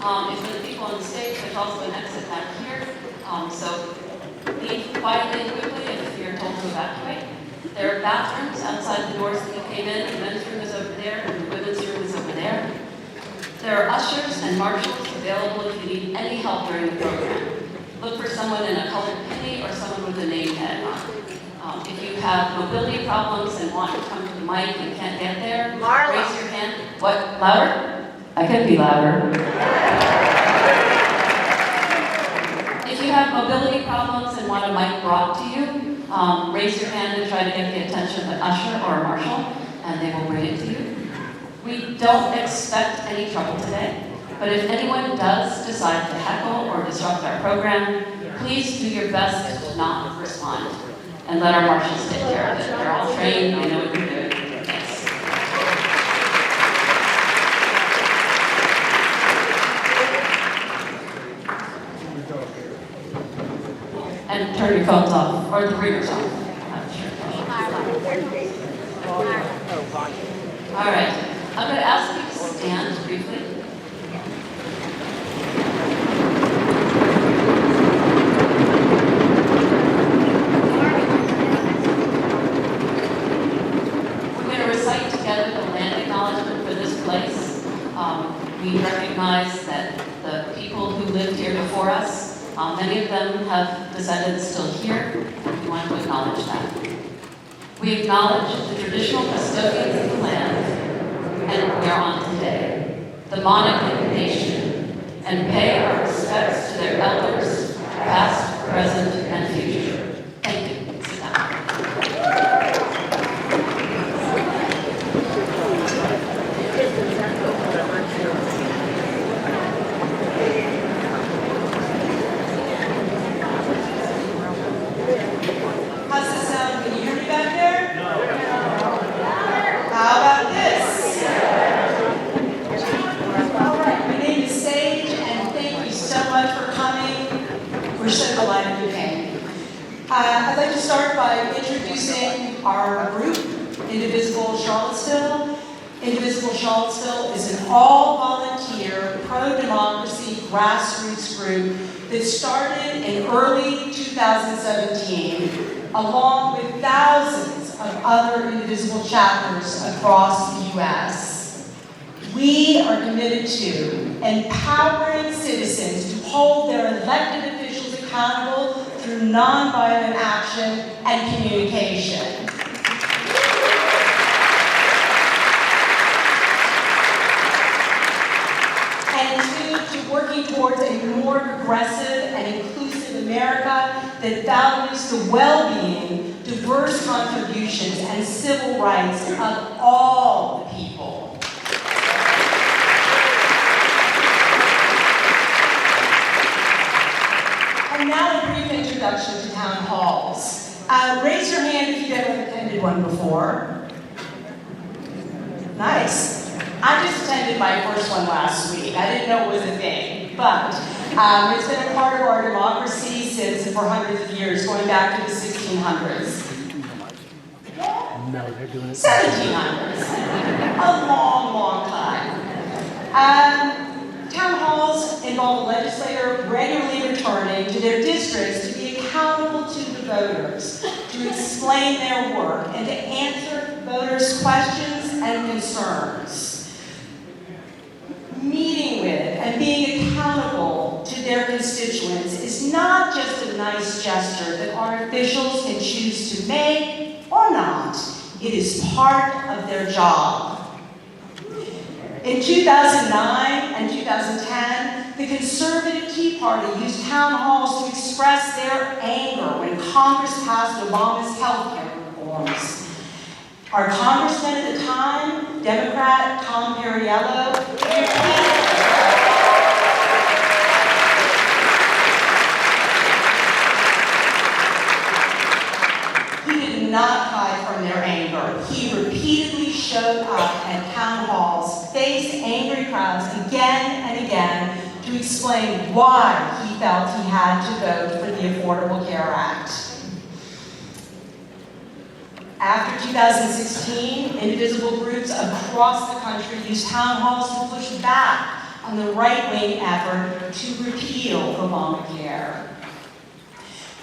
is for the people on the stage. There's also an exit back here. So leave quietly and quickly if you're told to evacuate. There are bathrooms outside the doors that you came in. The men's room is over there, and the women's room is over there. There are ushers and marshals available if you need any help during the program. Look for someone in a colored penny or someone with a name tag on. If you have mobility problems and want to come to the mic and can't get there, raise your hand. What? Louder? I can be louder. If you have mobility problems and want a mic brought to you, raise your hand and try to get the attention of an usher or a marshal, and they will bring it to you. We don't expect any trouble today, but if anyone does decide to heckle or disrupt our program, please do your best to not respond and let our marshals take care of it. They're all trained, they know what they're doing. Thanks. And turn your phones off, or the readers off. All right. I'm going to ask you to stand briefly. We're going to recite together the land acknowledgement for this place. We recognize that the people who lived here before us, many of them have descendants still here, and we want to acknowledge that. We acknowledge the traditional custodians of the land and we are on today, the Monacan Nation, and pay our respects to their elders, past, present, and future. Thank you. Sit down. How's this sound? Can you hear me back there? No. How about this? We're so delighted you came. I'd like to start by introducing our group, Indivisible Charlottesville. Indivisible Charlottesville is an all-volunteer, pro-democracy grassroots group that started in early 2017, along with thousands of other Indivisible chapters across the U.S. We are committed to empowering citizens to hold their elected officials accountable through nonviolent action and communication. And to working towards a more progressive and inclusive America that values the well-being, diverse contributions, and civil rights of all the people. And now a brief introduction to town halls. Raise your hand if you've ever attended one before. Nice. I just attended my first one last week. I didn't know it was a thing, but it's been a part of our democracy for hundreds of years, going back to the 1600s. No, they're doing it. 1700s. A long, long time. Town halls involve a legislator regularly returning to their districts to be accountable to the voters, to explain their work, and to answer voters' questions and concerns. Meeting with and being accountable to their constituents is not just a nice gesture that our officials can choose to make or not. It is part of their job. In 2009 and 2010, the conservative Tea Party used town halls to express their anger when Congress passed Obama's health care reforms. Our congressman at the time, Democrat Tom Perriello, he did not hide from their anger. He repeatedly showed up at town halls, faced angry crowds again and again to explain why he felt he had to vote for the Affordable Care Act. After 2016, indivisible groups across the country used town halls to push back on the right-wing effort to repeal Obamacare.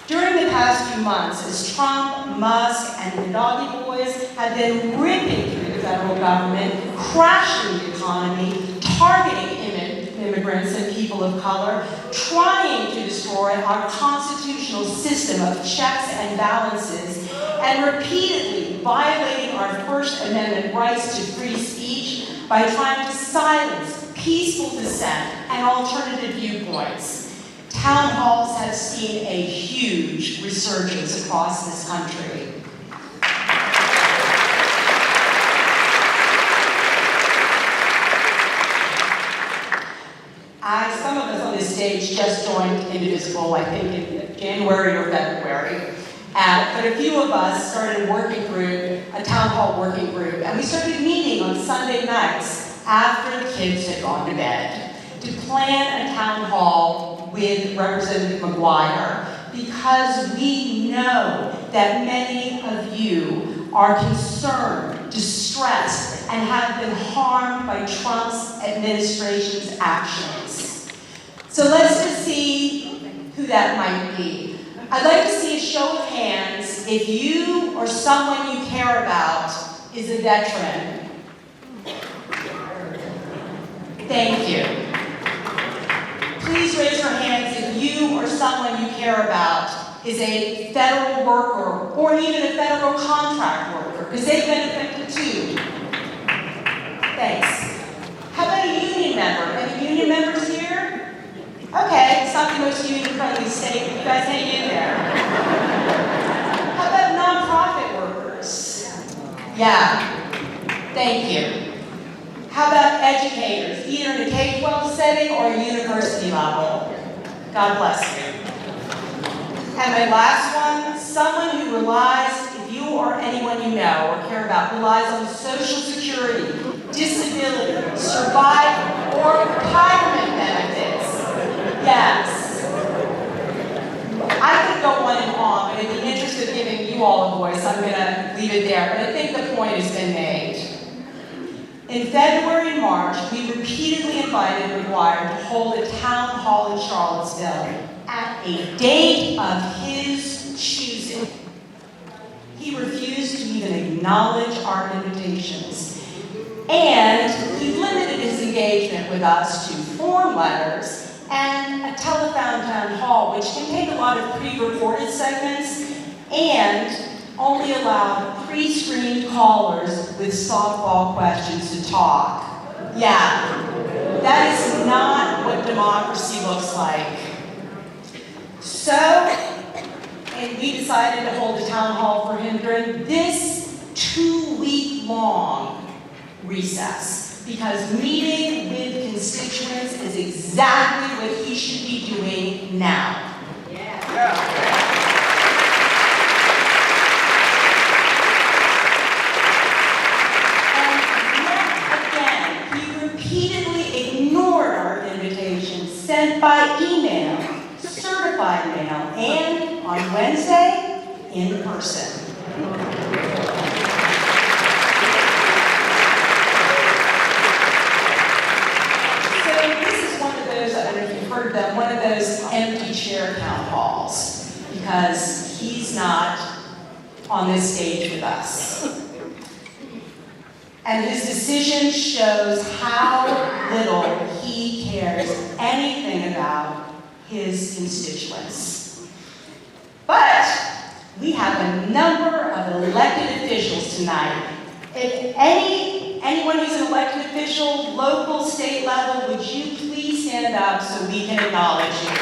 During the past few months, as Trump, Musk, and the doggy boys have been ripping through the federal government, crashing the economy, targeting immigrants and people of color, trying to destroy our constitutional system of checks and balances, and repeatedly violating our First Amendment rights to free speech by trying to silence peaceful dissent and alternative viewpoints. Town halls have seen a huge resurgence across this country. Some of us on this stage just joined Indivisible, I think in January or February. But a few of us started a working group, a town hall working group, and we started meeting on Sunday nights after the kids had gone to bed to plan a town hall with Representative McGuire, because we know that many of you are concerned, distressed, and have been harmed by Trump's administration's actions. So let's just see who that might be. I'd like to see a show of hands if you or someone you care about is a veteran. Thank you. Please raise your hands if you or someone you care about is a federal worker or even a federal contract worker, because they've been affected too. Thanks. How about a union member? Any union members here? Okay, it's not the most union-friendly state, but you guys hang in there. How about nonprofit workers? Yeah, thank you. How about educators, either in a K-12 setting or a university level? God bless you. And my last one, someone who relies, if you or anyone you know or care about, relies on Social Security, disability, survival, or retirement benefits. Yes. I could go on and on, but in the interest of giving you all a voice, I'm going to leave it there. But I think the point has been made. In February and March, we repeatedly invited McGuire to hold a town hall in Charlottesville at a date of his choosing. He refused to even acknowledge our invitations. And he limited his engagement with us to form letters and a telephone town hall, which can take a lot of pre-recorded segments, and only allowed pre-screened callers with softball questions to talk. Yeah, that is not what democracy looks like. So, and we decided to hold a town hall for him during this 2-week-long recess, because meeting with constituents is exactly what he should be doing now. Yeah. Sent by email, certified mail, and on Wednesday, in person. So this is one of those, I don't know if you've heard of them, one of those empty chair town halls, because he's not on this stage with us. And his decision shows how little he cares anything about his constituents. But we have a number of elected officials tonight. If anyone who's an elected official, local, state level, would you please stand up so we can acknowledge you?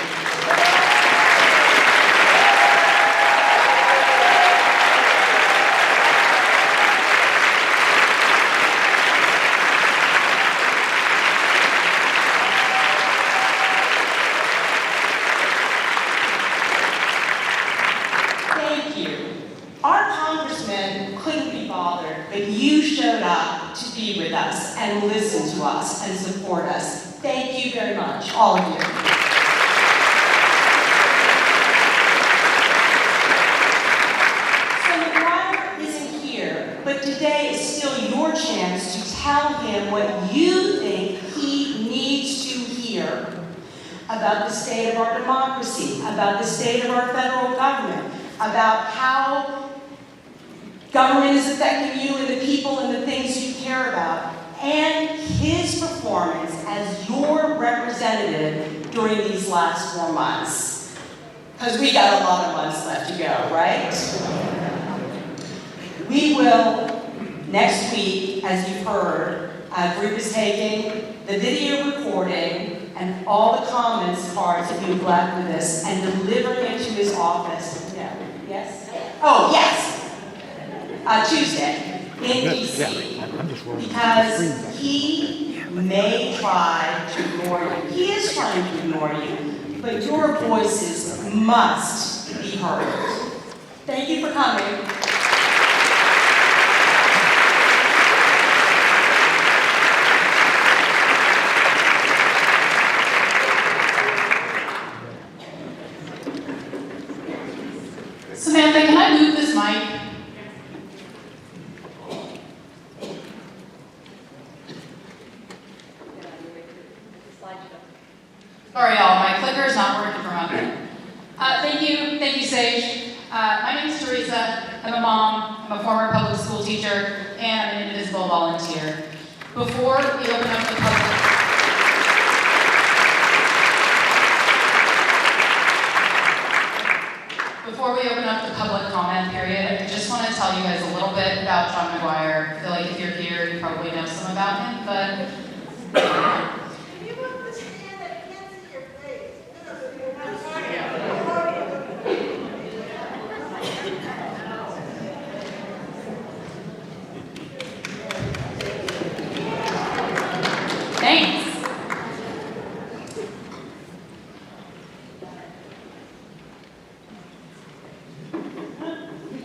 Our congressman couldn't be bothered, but you showed up to be with us and listen to us and support us. Thank you very much, all of you. So McGuire isn't here, but today is still your chance to tell him what you think he needs to about the state of our democracy, about the state of our federal government, about how government is affecting you and the people and the things you care about, and his performance as your representative during these last 4 months. Because we got a lot of months left to go, right? We will, next week, as you've heard, a group is taking the video recording and all the comments cards that you've left with us and delivering it to his office. No. Yes? Oh, yes! Tuesday in DC. Because he may try to ignore you. He is trying to ignore you, but your voices must be heard. Thank you for coming. Samantha, can I move this mic? Sorry, y'all, my clicker is not working for me. Thank you, Sage. My name is Teresa. I'm a mom, I'm a former public school teacher, and I'm an Indivisible volunteer. Before we open up the public comment period, I just want to tell you guys a little bit about John McGuire. I feel like if you're here, you probably know some about him, but thanks.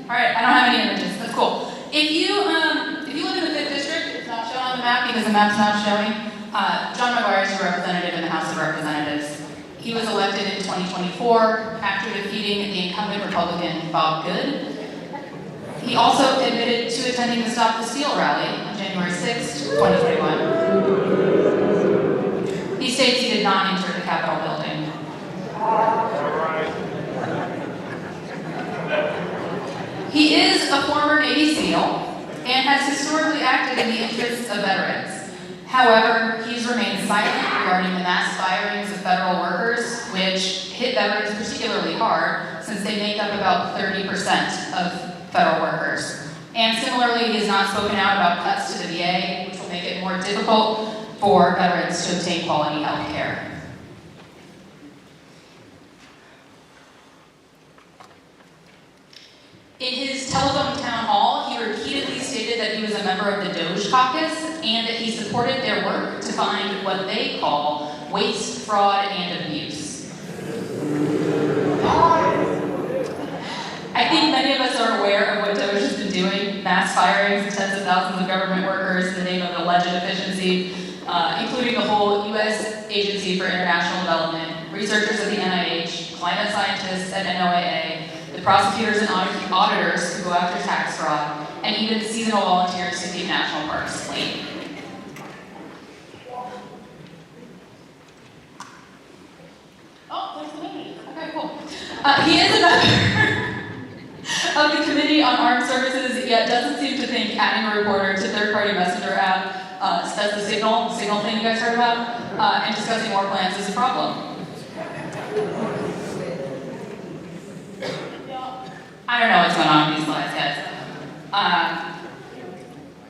All right, I don't have any images. That's cool. If you live in the 5th district, it's not shown on the map because the map's not showing. John McGuire is your representative in the House of Representatives. He was elected in 2024 after defeating the incumbent Republican Bob Good. He also admitted to attending the Stop the Steal rally on January 6, 2021. He states he did not enter the Capitol building. He is a former Navy SEAL and has historically acted in the interests of veterans. However, he's remained silent regarding the mass firings of federal workers, which hit veterans particularly hard since they make up about 30% of federal workers. And similarly, he has not spoken out about cuts to the VA, which will make it more difficult for veterans to obtain quality health care. In his telephone town hall, he repeatedly stated that he was a member of the Doge Caucus and that he supported their work to find what they call waste, fraud, and abuse. I think many of us are aware of what Doge has been doing, mass firings of tens of thousands of government workers in the name of alleged efficiency, including the whole U.S. Agency for International Development, researchers at the NIH, climate scientists at NOAA, the prosecutors and auditors who go after tax fraud, and even seasonal volunteers who keep national parks clean. Oh, there's the lady. Okay, cool. He is a member of the Committee on Armed Services, yet doesn't seem to think adding a reporter to third-party messenger app, says the signal thing you guys heard about, and discussing more plans is a problem. I don't know what's going on with these slides, guys.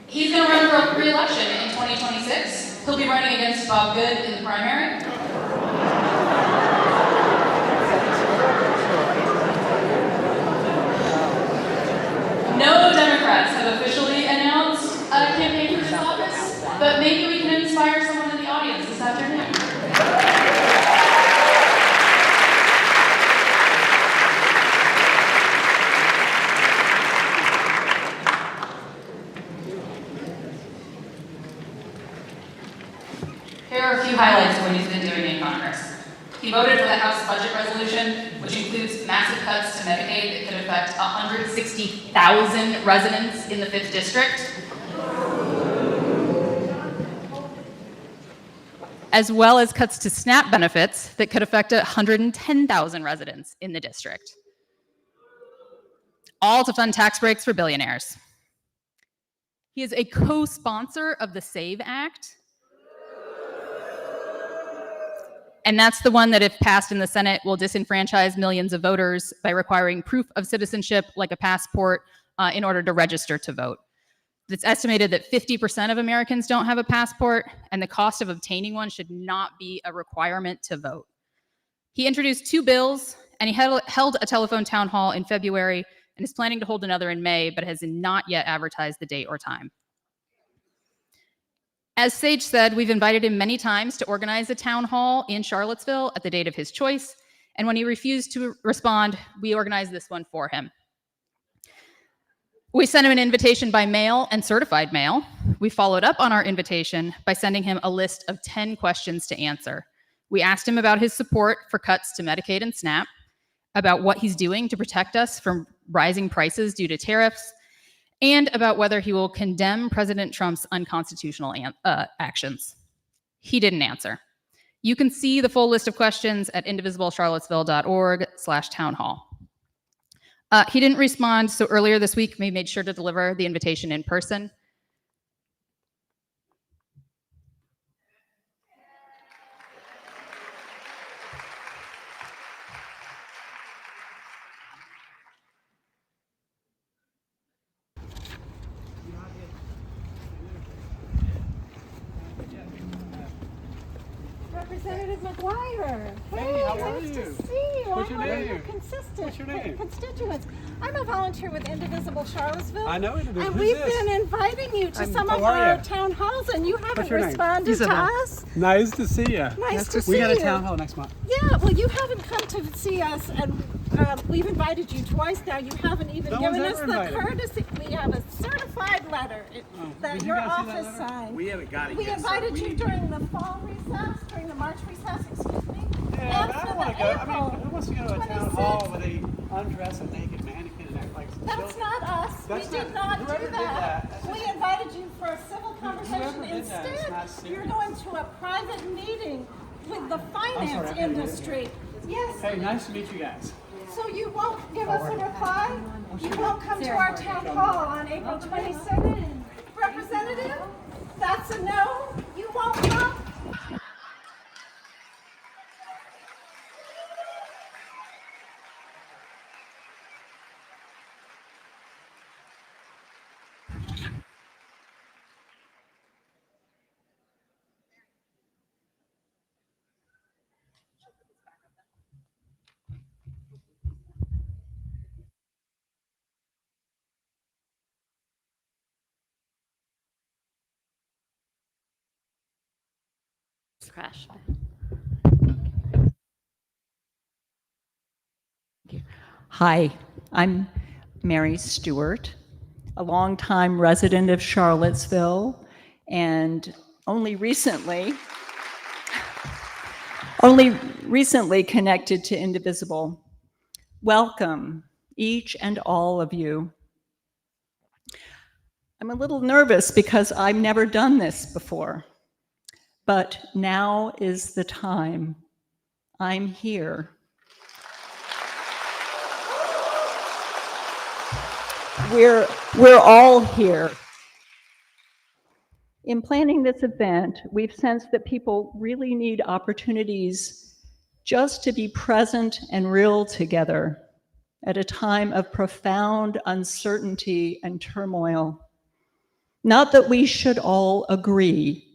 He's going to run for re-election in 2026. He'll be running against Bob Good in the primary. No Democrats have officially announced a campaign for this office, but maybe we can inspire someone in the audience this afternoon. Here are a few highlights of what he's been doing in Congress. He voted for the House budget resolution, which includes massive cuts to Medicaid that could affect 160,000 residents in the 5th district. as well as cuts to SNAP benefits that could affect 110,000 residents in the district. All to fund tax breaks for billionaires. He is a co-sponsor of the SAVE Act. And that's the one that, if passed in the Senate, will disenfranchise millions of voters by requiring proof of citizenship, like a passport, in order to register to vote. It's estimated that 50% of Americans don't have a passport, and the cost of obtaining one should not be a requirement to vote. He introduced 2 bills, and he held a telephone town hall in February and is planning to hold another in May, but has not yet advertised the date or time. As Sage said, we've invited him many times to organize a town hall in Charlottesville at the date of his choice, and when he refused to respond, we organized this one for him. We sent him an invitation by mail and certified mail. We followed up on our invitation by sending him a list of 10 questions to answer. We asked him about his support for cuts to Medicaid and SNAP, about what he's doing to protect us from rising prices due to tariffs, and about whether he will condemn President Trump's unconstitutional actions. He didn't answer. You can see the full list of questions at indivisiblecharlottesville.org/townhall. He didn't respond, so earlier this week, we made sure to deliver the invitation in person. Representative McGuire. Hey, how are nice you? to see you. What's I'm your one of name? your consistent What's your name? constituents. I'm a volunteer with Indivisible Charlottesville. I know Indivisible. And Who's we've this? been inviting you to some how of are our ya? town halls, and you haven't your name? responded to us. Nice to see you. Nice to see We got a you. town hall next month. Yeah, well, you haven't come to see us, and we've invited you twice now. You haven't even No given one's us ever the invited me. courttey. We have a certified letter that Did you your guys see that office letter? signed. We haven't got it We yet. invited you during the fall recess, during the March recess, excuse me. Yeah, and but I for don't want the to go. I April mean, who wants to go to a town 26th. hall where they undress a naked mannequin and act like some That's children? not us. That's We did not- not whoever do did that. that's We just- invited you for a civil conversation. Whoever did that is Instead, not serious. you're going to a private meeting with the sorry, I finance couldn't hear you. industry. Yes. Hey, nice to meet you guys. So you won't give us a reply? You won't come to our town hall on April 22nd? Representative, that's a no? You won't come? Crash. Hi, I'm Mary Stewart, a longtime resident of Charlottesville, and only recently connected to Indivisible. Welcome, each and all of you. I'm a little nervous because I've never done this before, but now is the time. I'm here. We're all here. In planning this event, we've sensed that people really need opportunities just to be present and real together at a time of profound uncertainty and turmoil. Not that we should all agree,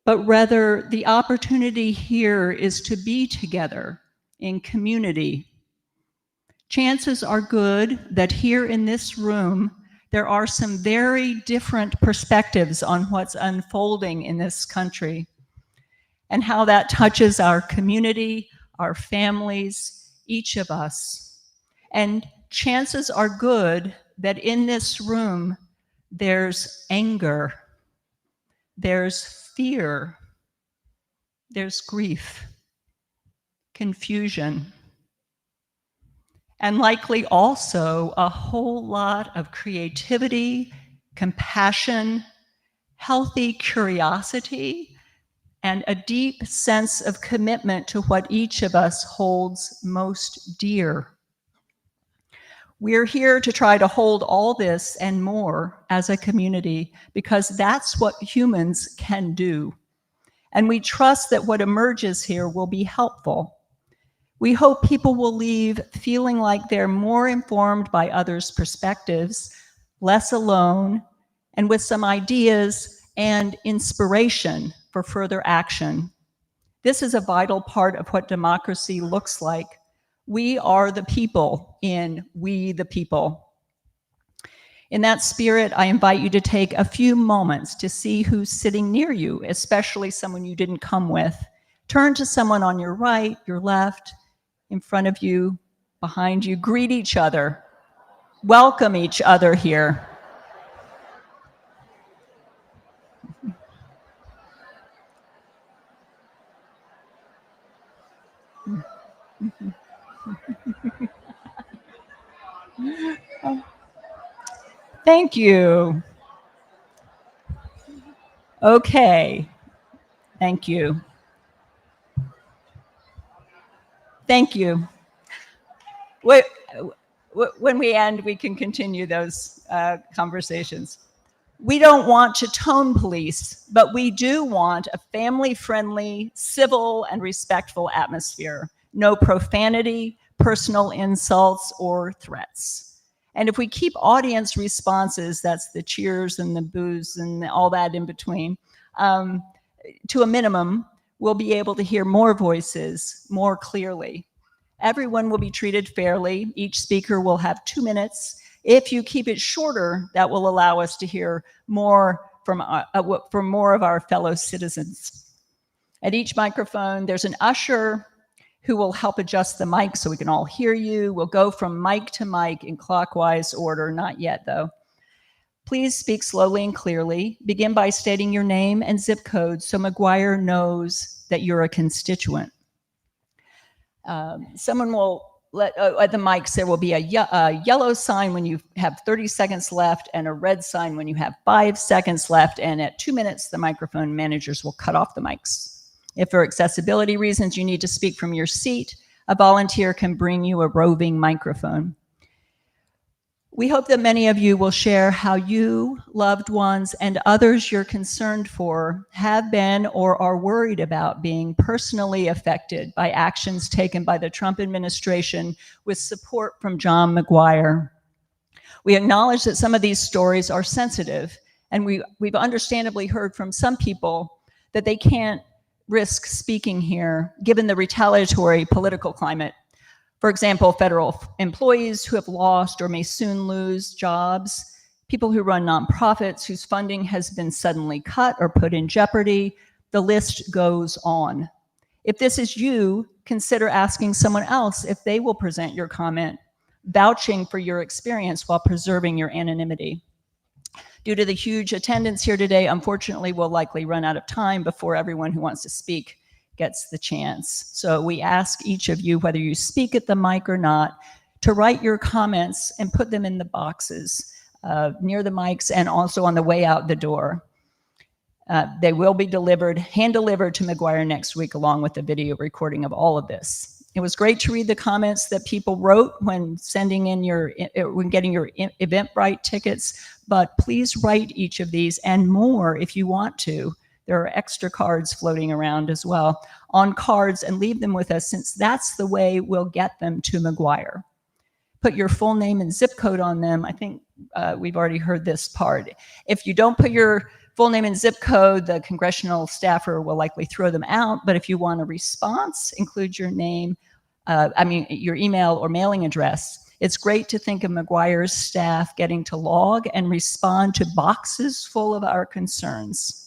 but rather the opportunity here is to be together in community. Chances are good that here in this room, there are some very different perspectives on what's unfolding in this country and how that touches our community, our families, each of us. And chances are good that in this room, there's anger, there's fear, there's grief, confusion, and likely also a whole lot of creativity, compassion, healthy curiosity, and a deep sense of commitment to what each of us holds most dear. We're here to try to hold all this and more as a community because that's what humans can do. And we trust that what emerges here will be helpful. We hope people will leave feeling like they're more informed by others' perspectives, less alone, and with some ideas and inspiration for further action. This is a vital part of what democracy looks like. We are the people in We the People. In that spirit, I invite you to take a few moments to see who's sitting near you, especially someone you didn't come with. Turn to someone on your right, your left, in front of you, behind you. Greet each other. Welcome each other here. Thank you. Okay. Thank you. Thank you. When we end, we can continue those conversations. We don't want to tone police, but we do want a family-friendly, civil, and respectful atmosphere. No profanity, personal insults, or threats. And if we keep audience responses, that's the cheers and the boos and all that in between, to a minimum, we'll be able to hear more voices more clearly. Everyone will be treated fairly. Each speaker will have 2 minutes. If you keep it shorter, that will allow us to hear more from more of our fellow citizens. At each microphone, there's an usher who will help adjust the mic so we can all hear you. We'll go from mic to mic in clockwise order, not yet though. Please speak slowly and clearly. Begin by stating your name and zip code so McGuire knows that you're a constituent. Someone will at the mics, there will be a yellow sign when you have 30 seconds left and a red sign when you have 5 seconds left. And at 2 minutes, the microphone managers will cut off the mics. If for accessibility reasons you need to speak from your seat, a volunteer can bring you a roving microphone. We hope that many of you will share how you, loved ones, and others you're concerned for have been or are worried about being personally affected by actions taken by the Trump administration with support from John McGuire. We acknowledge that some of these stories are sensitive, and we've understandably heard from some people that they can't risk speaking here given the retaliatory political climate. For example, federal employees who have lost or may soon lose jobs, people who run nonprofits whose funding has been suddenly cut or put in jeopardy. The list goes on. If this is you, consider asking someone else if they will present your comment, vouching for your experience while preserving your anonymity. Due to the huge attendance here today, unfortunately, we'll likely run out of time before everyone who wants to speak gets the chance. So we ask each of you, whether you speak at the mic or not, to write your comments and put them in the boxes near the mics and also on the way out the door. They will be hand-delivered to McGuire next week, along with a video recording of all of this. It was great to read the comments that people wrote when getting your Eventbrite tickets, but please write each of these and more if you want to. There are extra cards floating around as well on cards, and leave them with us, since that's the way we'll get them to McGuire. Put your full name and zip code on them. I think we've already heard this part. If you don't put your full name and zip code, the congressional staffer will likely throw them out. But if you want a response, include your name, your email or mailing address. It's great to think of McGuire's staff getting to log and respond to boxes full of our concerns.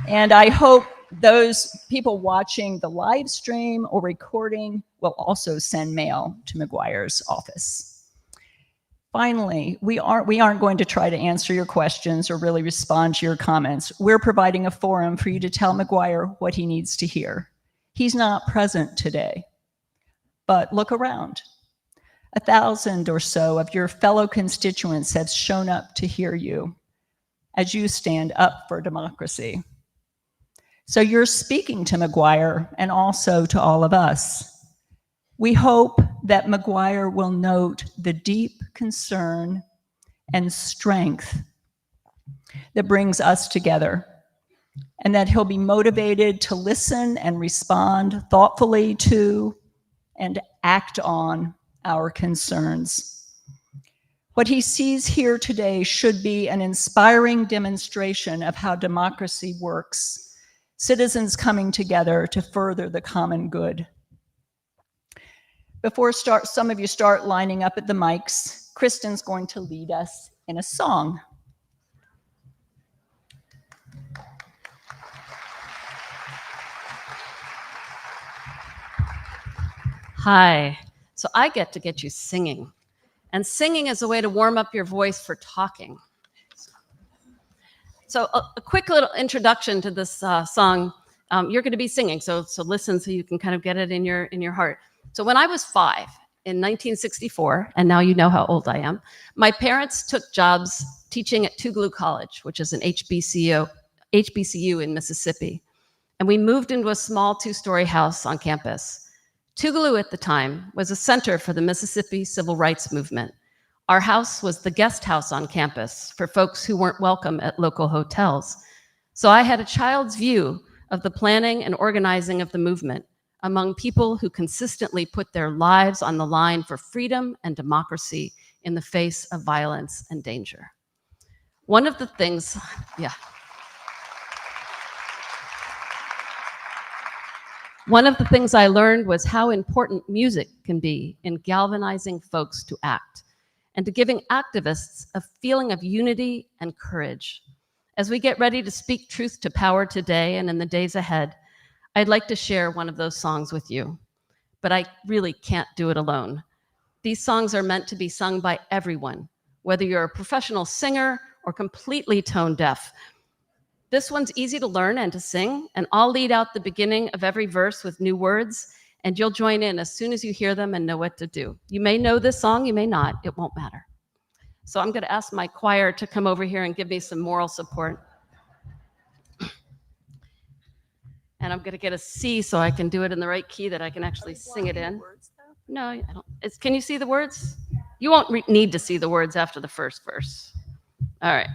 And I hope those people watching the live stream or recording will also send mail to McGuire's office. Finally, we aren't going to try to answer your questions or really respond to your comments. We're providing a forum for you to tell McGuire what he needs to hear. He's not present today, but look around. 1,000 or so of your fellow constituents have shown up to hear you. as you stand up for democracy. So you're speaking to McGuire and also to all of us. We hope that McGuire will note the deep concern and strength that brings us together, and that he'll be motivated to listen and respond thoughtfully to and act on our concerns. What he sees here today should be an inspiring demonstration of how democracy works, citizens coming together to further the common good. Before some of you start lining up at the mics, Kristen's going to lead us in a song. Hi. So I get you singing. And singing is a way to warm up your voice for talking. So a quick little introduction to this song. You're going to be singing, so listen so you can kind of get it in your heart. So when I was 5 in 1964, and now you know how old I am, my parents took jobs teaching at Tougaloo College, which is an HBCU in Mississippi. And we moved into a small 2-story house on campus. Tougaloo at the time was a center for the Mississippi Civil Rights Movement. Our house was the guest house on campus for folks who weren't welcome at local hotels. So I had a child's view of the planning and organizing of the movement among people who consistently put their lives on the line for freedom and democracy in the face of violence and danger. One of the things I learned was how important music can be in galvanizing folks to act and to giving activists a feeling of unity and courage. As we get ready to speak truth to power today and in the days ahead, I'd like to share one of those songs with you, but I really can't do it alone. These songs are meant to be sung by everyone, whether you're a professional singer or completely tone deaf. This one's easy to learn and to sing, and I'll lead out the beginning of every verse with new words, and you'll join in as soon as you hear them and know what to do. You may know this song, you may not, it won't matter. So I'm going to ask my choir to come over here and give me some moral support. And I'm going to get a C so I can do it in the right key that I can actually sing it in. No, I don't. Can you see the words? You won't need to see the words after the first verse. All right.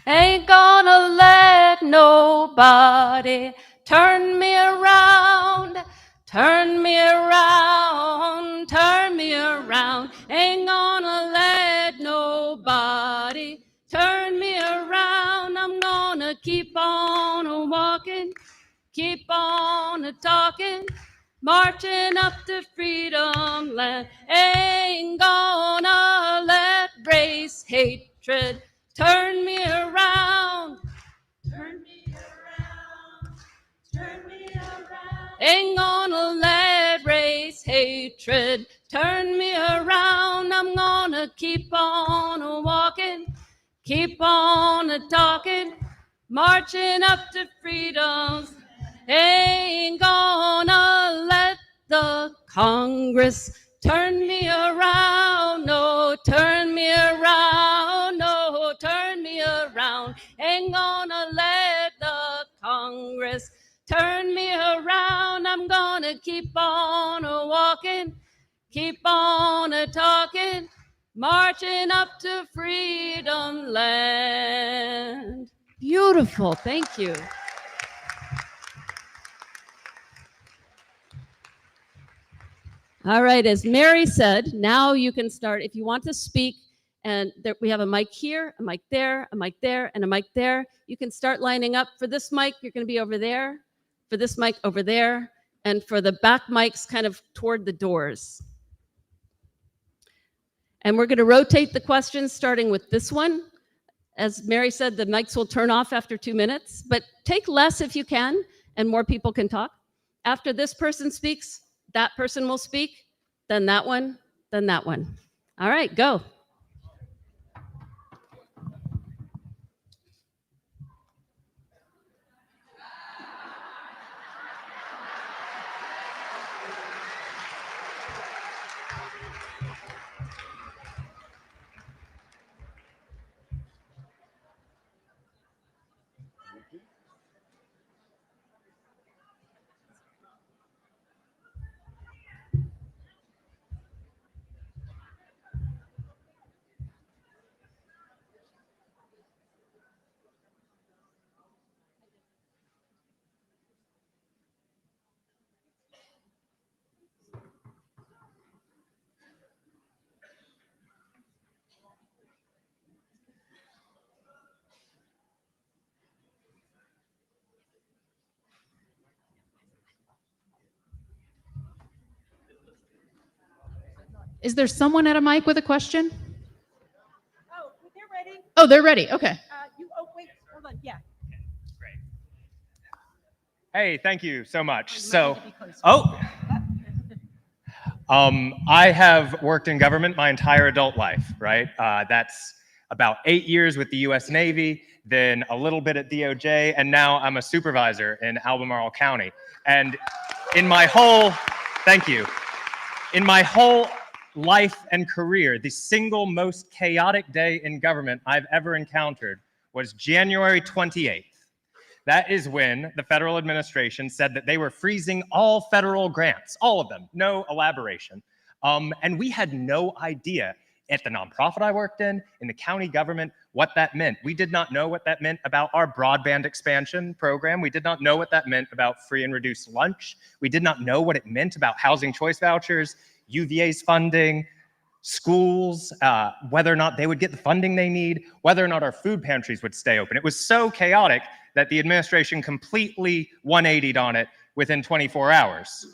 Ain't gonna let nobody turn me around, turn me around, turn me around. Ain't gonna let nobody turn me around. I'm gonna keep on walking, keep on talking, marching up to freedom land. Ain't gonna let race, hatred turn me around, turn me around, turn me around. Ain't gonna let race, hatred turn me around. I'm gonna keep on walking, keep on talking, marching up to freedom. Ain't gonna let the Congress turn me around, no, turn me around, no, turn me around. Ain't gonna let the Congress turn me around. I'm gonna keep on walking, keep on talking, marching up to freedom land. Beautiful, thank you. All right, as Mary said, now you can start. If you want to speak, and we have a mic here, a mic there, a mic there, and a mic there. You can start lining up. For this mic, you're going to be over there. For this mic, over there. And for the back mics, kind of toward the doors. And we're going to rotate the questions, starting with this one. As Mary said, the mics will turn off after 2 minutes, but take less if you can, and more people can talk. After this person speaks, that person will speak, then that one, then that one. All right, go. Is there someone at a mic with a question? Oh, they're ready. Oh, they're ready. Okay. Wait, hold on, yeah. Great. Hey, thank you so much. I have worked in government my entire adult life, right? That's about 8 years with the US Navy, then a little bit at DOJ, and now I'm a supervisor in Albemarle County. And in my whole life and career, the single most chaotic day in government I've ever encountered was January 28th. That is when the federal administration said that they were freezing all federal grants, all of them, no elaboration. And we had no idea at the nonprofit I worked in the county government, what that meant. We did not know what that meant about our broadband expansion program. We did not know what that meant about free and reduced lunch. We did not know what it meant about housing choice vouchers, UVA's funding, schools, whether or not they would get the funding they need, whether or not our food pantries would stay open. It was so chaotic that the administration completely 180'd on it within 24 hours.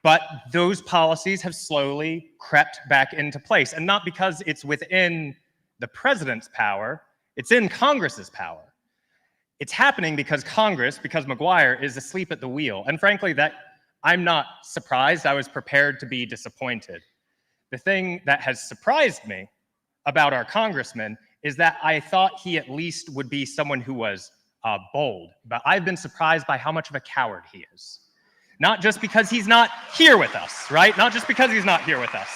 But those policies have slowly crept back into place, and not because it's within the president's power, it's in Congress's power. It's happening because Congress, because McGuire is asleep at the wheel. And frankly, that I'm not surprised. I was prepared to be disappointed. The thing that has surprised me about our congressman is that I thought he at least would be someone who was bold, but I've been surprised by how much of a coward he is. Not just because he's not here with us, right? Not just because he's not here with us,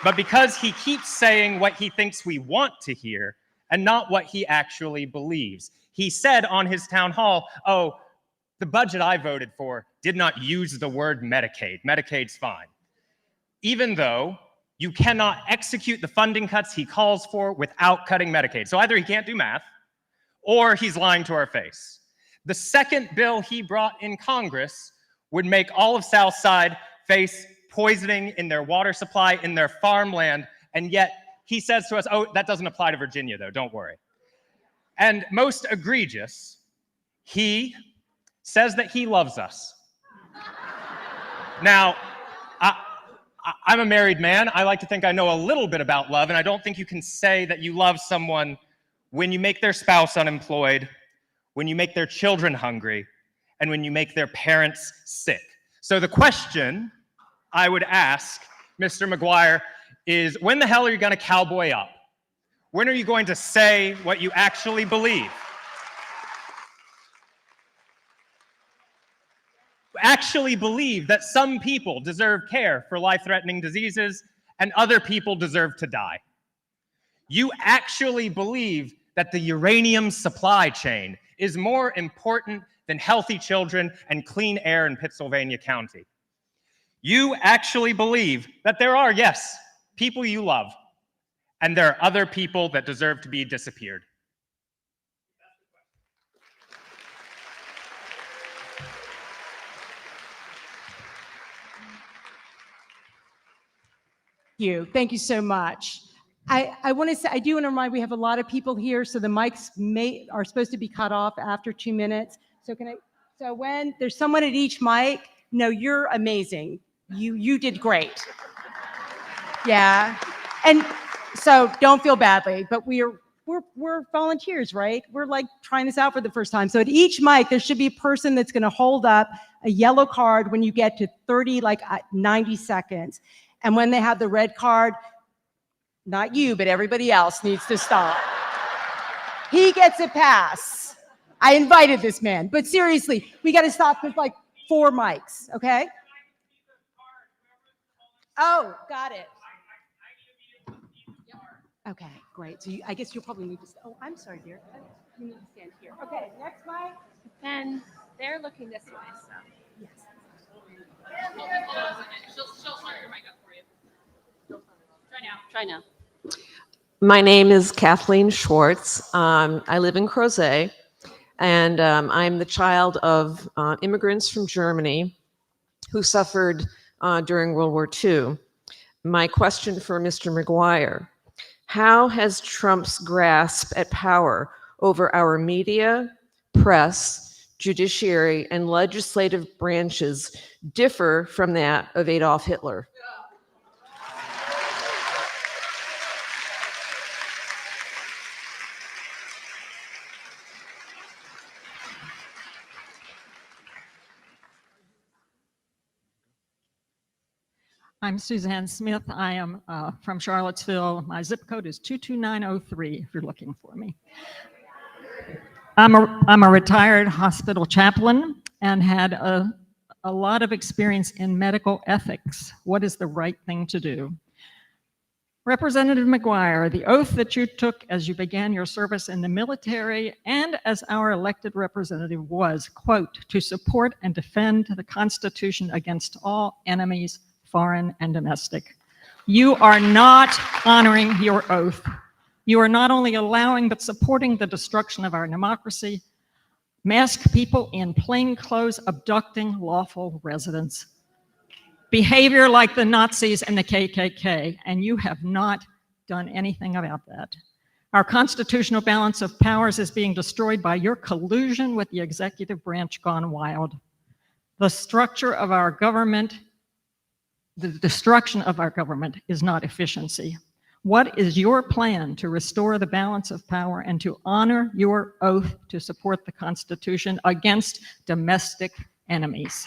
but because he keeps saying what he thinks we want to hear and not what he actually believes. He said on his town hall, oh, the budget I voted for did not use the word Medicaid. Medicaid's fine. Even though you cannot execute the funding cuts he calls for without cutting Medicaid. So either he can't do math or he's lying to our face. The second bill he brought in Congress would make all of Southside face poisoning in their water supply, in their farmland, and yet he says to us, oh, that doesn't apply to Virginia though, don't worry. And most egregious, he says that he loves us. Now, I'm a married man. I like to think I know a little bit about love, and I don't think you can say that you love someone when you make their spouse unemployed, when you make their children hungry, and when you make their parents sick. So the question I would ask Mr. McGuire is, when the hell are you going to cowboy up? When are you going to say what you actually believe? Actually believe that some people deserve care for life-threatening diseases and other people deserve to die. You actually believe that the uranium supply chain is more important than healthy children and clean air in Pittsylvania County. You actually believe that there are, yes, people you love, and there are other people that deserve to be disappeared. Thank you so much. I want to say, I do want to remind, we have a lot of people here, so the mics are supposed to be cut off after 2 minutes. So when there's someone at each mic, no, you're amazing. You did great. Yeah. And so don't feel badly, but we're volunteers, right? We're like trying this out for the first time. So at each mic, there should be a person that's going to hold up a yellow card when you get to 90 seconds. And when they have the red card, not you, but everybody else needs to stop. He gets a pass. I invited this man, but seriously, we got to stop with like 4 mics, okay? Oh, got it. Okay, great. So I guess you'll probably need to, oh, I'm sorry, dear. You need to stand here. Okay, next mic. And they're looking this way, so. Yes. She'll start your mic up for you. Try now. My name is Kathleen Schwartz. I live in Crozet, and I'm the child of immigrants from Germany who suffered during World War II. My question for Mr. McGuire: how has Trump's grasp at power over our media, press, judiciary, and legislative branches differ from that of Adolf Hitler? I'm Suzanne Smith. I am from Charlottesville. My zip code is 22903 if you're looking for me. I'm a retired hospital chaplain and had a lot of experience in medical ethics. What is the right thing to do? Representative McGuire, the oath that you took as you began your service in the military and as our elected representative was, quote, to support and defend the Constitution against all enemies, foreign and domestic. You are not honoring your oath. You are not only allowing but supporting the destruction of our democracy, masked people in plain clothes abducting lawful residents, behavior like the Nazis and the KKK, and you have not done anything about that. Our constitutional balance of powers is being destroyed by your collusion with the executive branch gone wild. The structure of our government, the destruction of our government is not efficiency. What is your plan to restore the balance of power and to honor your oath to support the Constitution against domestic enemies?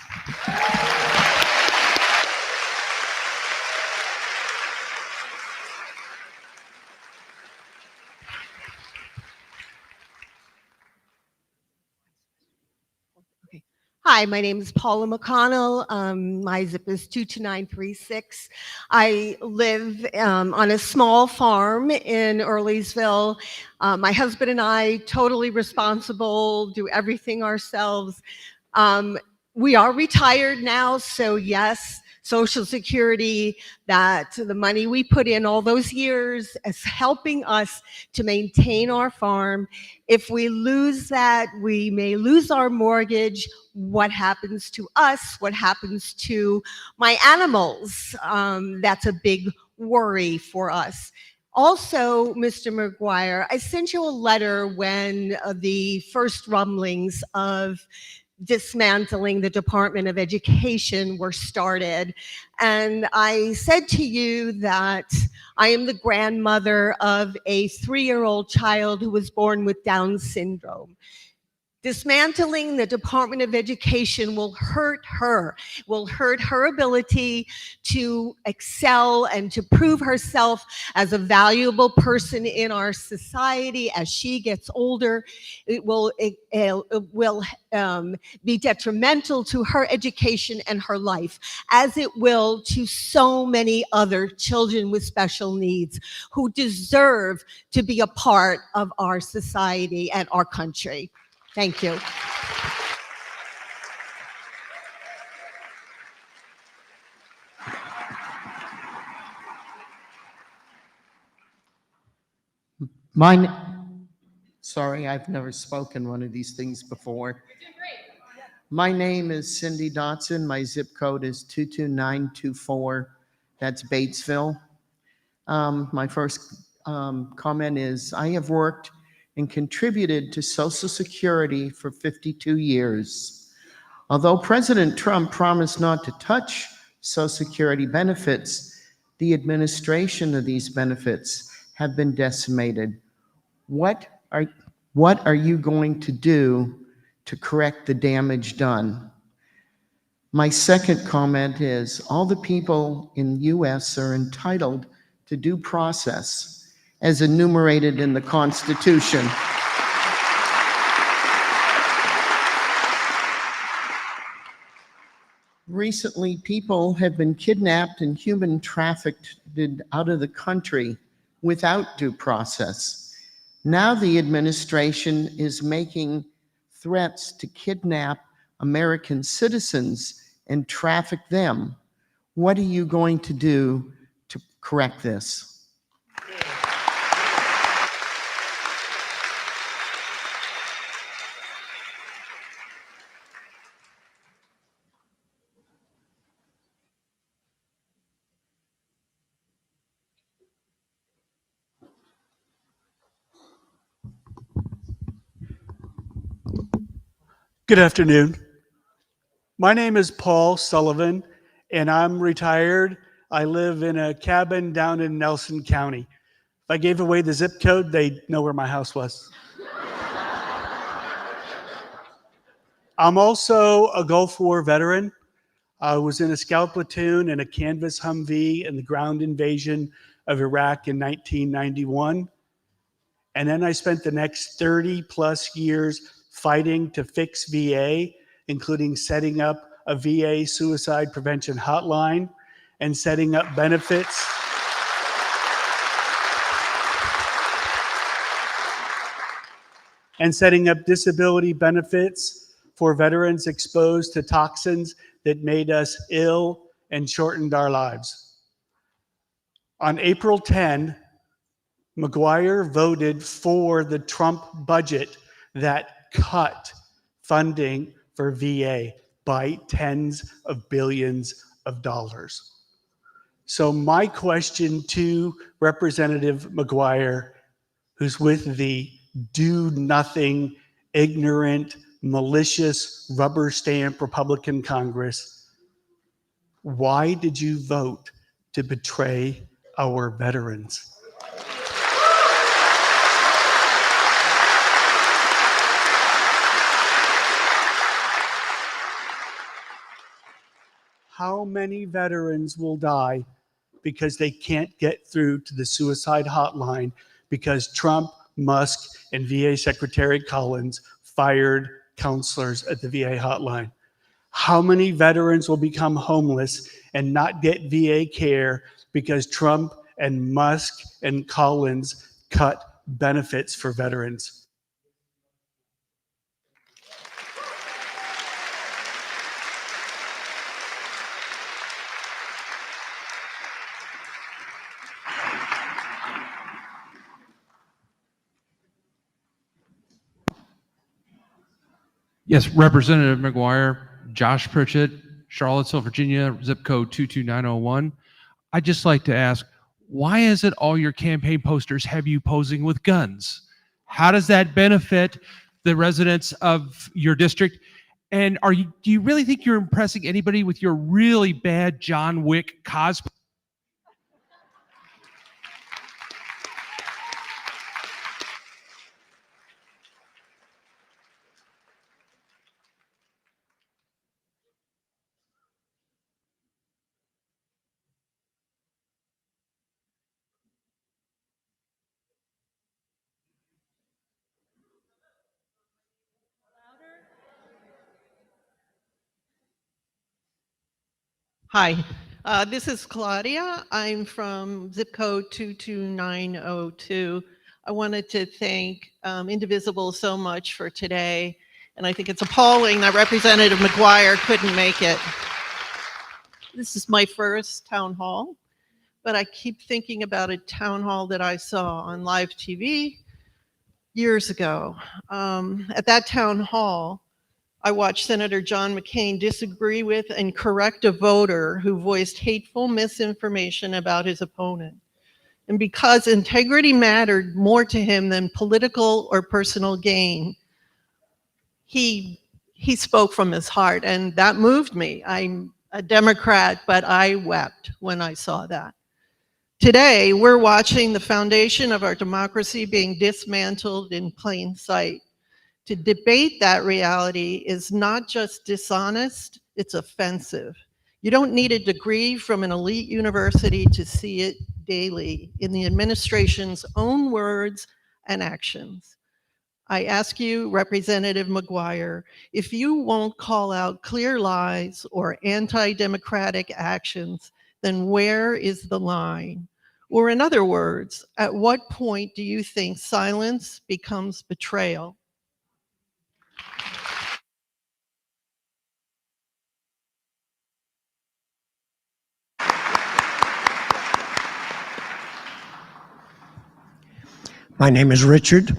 Hi, my name is Paula McConnell. My zip is 22936. I live on a small farm in Earlysville. My husband and I, totally responsible, do everything ourselves. We are retired now, so yes, Social Security, that the money we put in all those years is helping us to maintain our farm. If we lose that, we may lose our mortgage. What happens to us? What happens to my animals? That's a big worry for us. Also, Mr. McGuire, I sent you a letter when the first rumblings of dismantling the Department of Education were started. And I said to you that I am the grandmother of a 3-year-old child who was born with Down syndrome. Dismantling the Department of Education will hurt her ability to excel and to prove herself as a valuable person in our society as she gets older. It will be detrimental to her education and her life, as it will to so many other children with special needs who deserve to be a part of our society and our country. Thank you. Sorry, I've never spoken one of these things before. My name is Cindy Dotson. My zip code is 22924. That's Batesville. My first comment is I have worked and contributed to Social Security for 52 years. Although President Trump promised not to touch Social Security benefits, the administration of these benefits have been decimated. What are you going to do to correct the damage done? My second comment is all the people in the U.S. are entitled to due process as enumerated in the Constitution. Recently, people have been kidnapped and human trafficked out of the country without due process. Now the administration is making threats to kidnap American citizens and traffic them. What are you going to do to correct this? Good afternoon. My name is Paul Sullivan, and I'm retired. I live in a cabin down in Nelson County. If I gave away the zip code, they'd know where my house was. I'm also a Gulf War veteran. I was in a scout platoon in a canvas Humvee in the ground invasion of Iraq in 1991. And then I spent the next 30 plus years fighting to fix VA, including setting up a VA suicide prevention hotline and setting up benefits. And setting up disability benefits for veterans exposed to toxins that made us ill and shortened our lives. On April 10, McGuire voted for the Trump budget that cut funding for VA by tens of billions of dollars. So my question to Representative McGuire, who's with the do-nothing, ignorant, malicious, rubber stamp Republican Congress, why did you vote to betray our veterans? How many veterans will die because they can't get through to the suicide hotline because Trump, Musk, and VA Secretary Collins fired counselors at the VA hotline? How many veterans will become homeless and not get VA care because Trump and Musk and Collins cut benefits for veterans? Yes, Representative McGuire, Josh Pritchett, Charlottesville, Virginia, zip code 22901. I'd just like to ask, why is it all your campaign posters have you posing with guns? How does that benefit the residents of your district? And do you really think you're impressing anybody with your really bad John Wick cosplay? Hi, this is Claudia. I'm from zip code 22902. I wanted to thank Indivisible so much for today, and I think it's appalling that Representative McGuire couldn't make it. This is my first town hall, but I keep thinking about a town hall that I saw on live TV years ago. At that town hall, I watched Senator John McCain disagree with and correct a voter who voiced hateful misinformation about his opponent. And because integrity mattered more to him than political or personal gain, he spoke from his heart, and that moved me. I'm a Democrat, but I wept when I saw that. Today, we're watching the foundation of our democracy being dismantled in plain sight. To debate that reality is not just dishonest, it's offensive. You don't need a degree from an elite university to see it daily in the administration's own words and actions. I ask you, Representative McGuire, if you won't call out clear lies or anti-democratic actions, then where is the line? Or in other words, at what point do you think silence becomes betrayal? My name is Richard,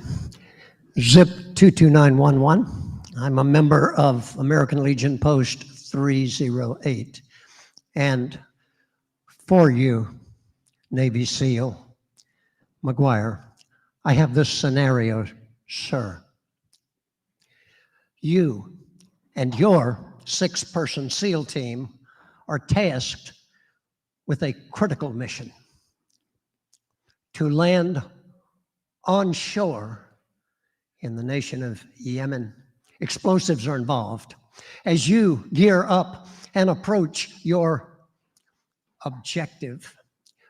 zip 22911. I'm a member of American Legion Post 308. And for you, Navy SEAL McGuire, I have this scenario, sir. You and your 6-person SEAL team are tasked with a critical mission to land on shore in the nation of Yemen explosives are involved. As you gear up and approach your objective,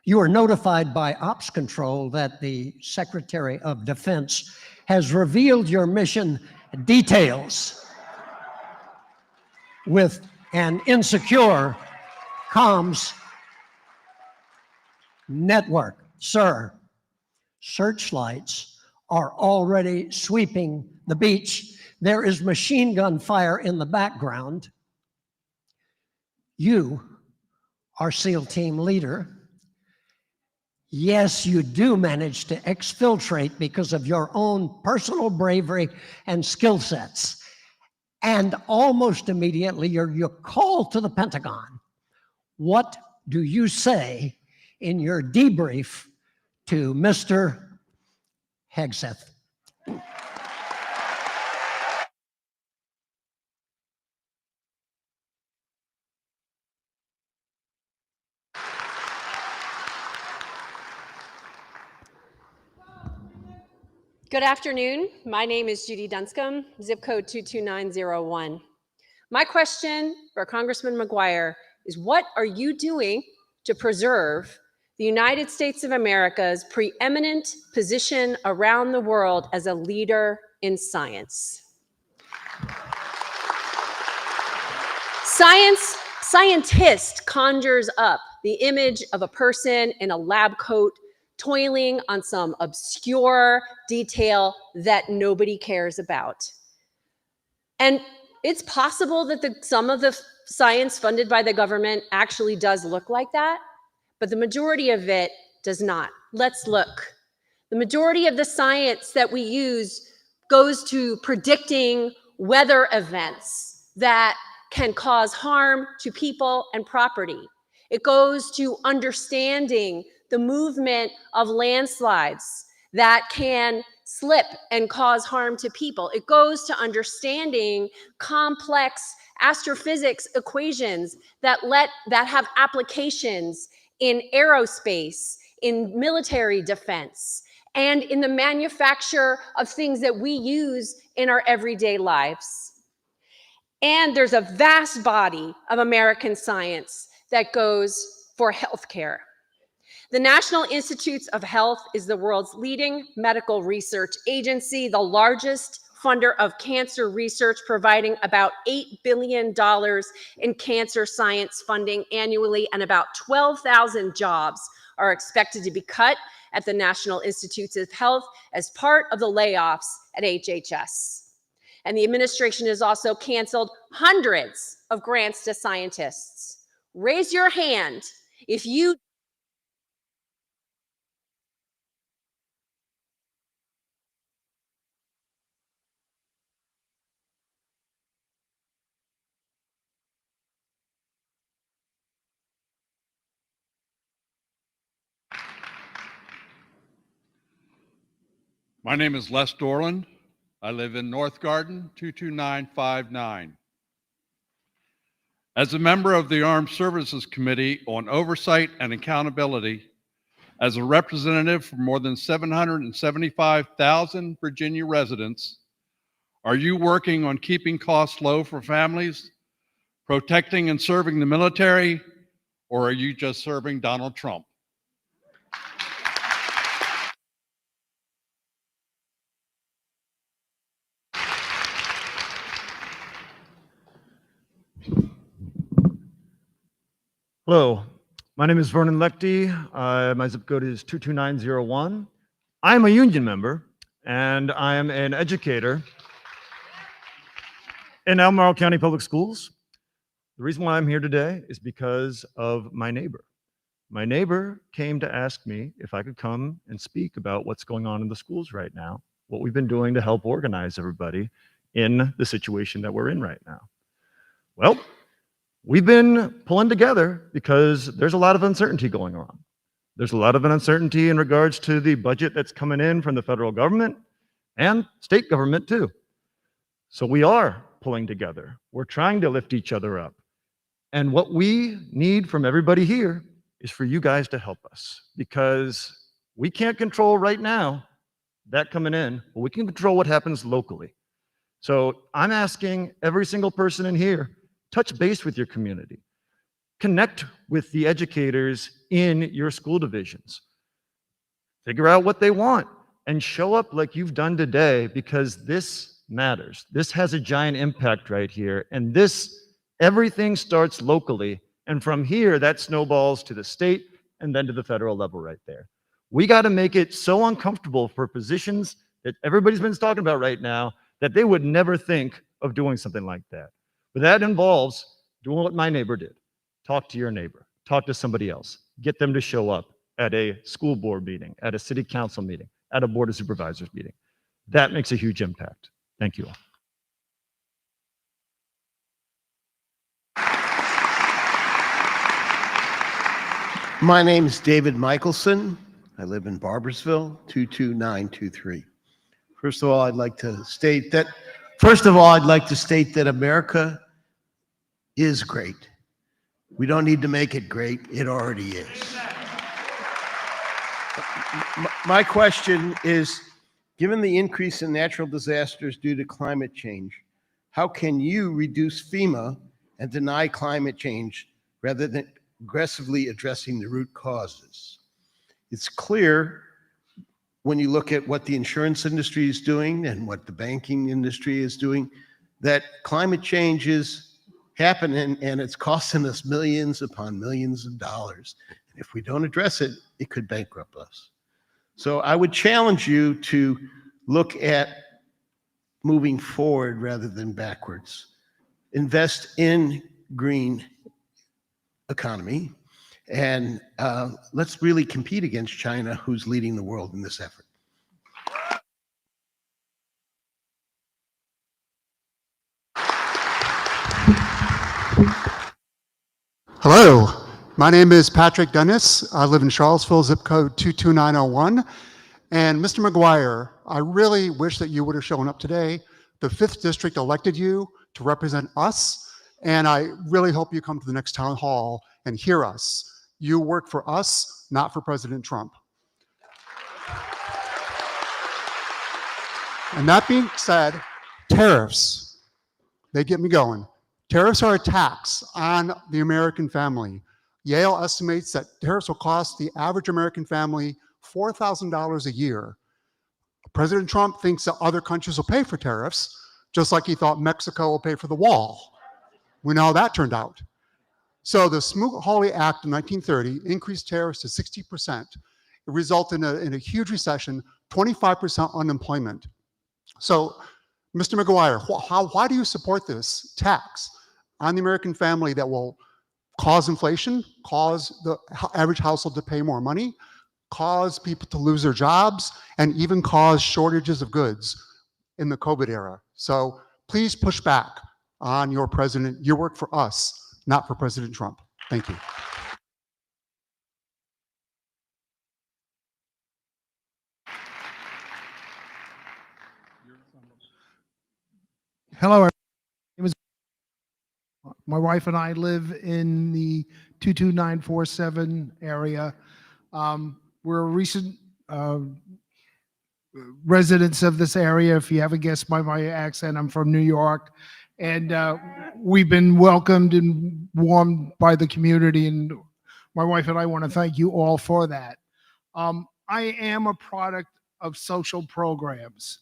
you are notified by Ops Control that the Secretary of Defense has revealed your mission details with an insecure comms network. Sir, searchlights are already sweeping the beach. There is machine gun fire in the background. You are SEAL team leader. Yes, you do manage to exfiltrate because of your own personal bravery and skill sets. And almost immediately, you're called to the Pentagon. What do you say in your debrief to Mr. Hegseth? Good afternoon. My name is Judy Dunscombe, zip code 22901. My question for Congressman McGuire is, what are you doing to preserve the United States of America's preeminent position around the world as a leader in science? Scientist conjures up the image of a person in a lab coat toiling on some obscure detail that nobody cares about. And it's possible that some of the science funded by the government actually does look like that, but the majority of it does not. Let's look. The majority of the science that we use goes to predicting weather events that can cause harm to people and property. It goes to understanding the movement of landslides that can slip and cause harm to people. It goes to understanding complex astrophysics equations that have applications in aerospace, in military defense, and in the manufacture of things that we use in our everyday lives. And there's a vast body of American science that goes for healthcare. The National Institutes of Health is the world's leading medical research agency, the largest funder of cancer research, providing about $8 billion in cancer science funding annually, and about 12,000 jobs are expected to be cut at the National Institutes of Health as part of the layoffs at HHS. And the administration has also canceled hundreds of grants to scientists. Raise your hand if you My name is Les Dorland. I live in North Garden, 22959. As a member of the Armed Services Committee on Oversight and Accountability, as a representative for more than 775,000 Virginia residents, are you working on keeping costs low for families, protecting and serving the military, or are you just serving Donald Trump? Hello, my name is Vernon Lecty. My zip code is 22901. I'm a union member and I am an educator in Albemarle County Public Schools. The reason why I'm here today is because of my neighbor. My neighbor came to ask me if I could come and speak about what's going on in the schools right now, what we've been doing to help organize everybody in the situation that we're in right now. Well, we've been pulling together because there's a lot of uncertainty going on. There's a lot of uncertainty in regards to the budget that's coming in from the federal government and state government too. So we are pulling together. We're trying to lift each other up. And what we need from everybody here is for you guys to help us, because we can't control right now that coming in, but we can control what happens locally. So I'm asking every single person in here, touch base with your community. Connect with the educators in your school divisions. Figure out what they want and show up like you've done today, because this matters. This has a giant impact right here. And everything starts locally. And from here, that snowballs to the state and then to the federal level right there. We got to make it so uncomfortable for positions that everybody's been talking about right now that they would never think of doing something like that. But that involves doing what my neighbor did. Talk to your neighbor. Talk to somebody else. Get them to show up at a school board meeting, at a city council meeting, at a board of supervisors meeting. That makes a huge impact. Thank you all. My name is David Michelson. I live in Barboursville, 22923. First of all, I'd like to state that America is great. We don't need to make it great. It already is. My question is, given the increase in natural disasters due to climate change, how can you reduce FEMA and deny climate change rather than aggressively addressing the root causes? It's clear when you look at what the insurance industry is doing and what the banking industry is doing, that climate change is happening and it's costing us millions upon millions of dollars. And if we don't address it, it could bankrupt us. So I would challenge you to look at moving forward rather than backwards. Invest in green economy, and let's really compete against China, who's leading the world in this effort. Hello, my name is Patrick Dennis. I live in Charlottesville, zip code 22901. And Mr. McGuire, I really wish that you would have shown up today. The 5th District elected you to represent us, and I really hope you come to the next town hall and hear us. You work for us, not for President Trump. And that being said, tariffs, they get me going. Tariffs are a tax on the American family. Yale estimates that tariffs will cost the average American family $4,000 a year. President Trump thinks that other countries will pay for tariffs, just like he thought Mexico will pay for the wall. We know how that turned out. So the Smoot-Hawley Act in 1930 increased tariffs to 60%. It resulted in a huge recession, 25% unemployment. So, Mr. McGuire, why do you support this tax on the American family that will cause inflation, cause the average household to pay more money, cause people to lose their jobs, and even cause shortages of goods in the COVID era? So please push back on your president. You work for us, not for President Trump. Thank you. Hello, my wife and I live in the 22947 area. We're recent residents of this area. If you haven't guessed by my accent, I'm from New York. And we've been welcomed and warmed by the community. And my wife and I want to thank you all for that. I am a product of social programs.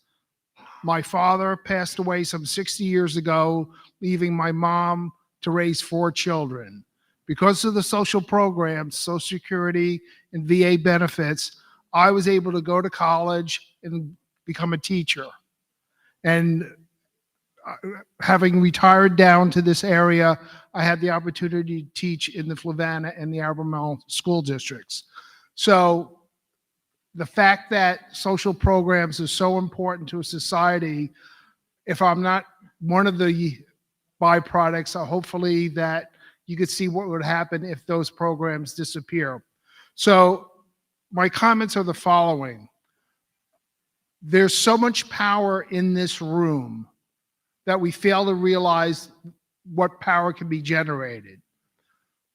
My father passed away some 60 years ago, leaving my mom to raise 4 children. Because of the social programs, Social Security and VA benefits, I was able to go to college and become a teacher. And having retired down to this area, I had the opportunity to teach in the Flavanna and the Albemarle school districts. So the fact that social programs are so important to a society, if I'm not one of the byproducts, hopefully that you could see what would happen if those programs disappear. So my comments are the following. There's so much power in this room that we fail to realize what power can be generated.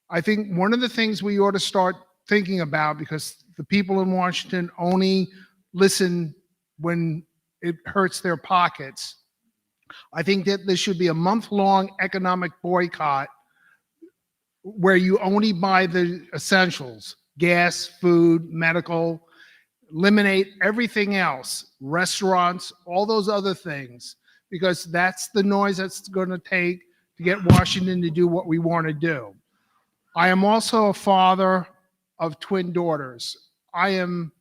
I think one of the things we ought to start thinking about, because the people in Washington only listen when it hurts their pockets, I think that there should be a month-long economic boycott where you only buy the essentials, gas, food, medical, eliminate everything else, restaurants, all those other things, because that's the noise that's going to take to get Washington to do what we want to do. I am also a father of twin daughters. I am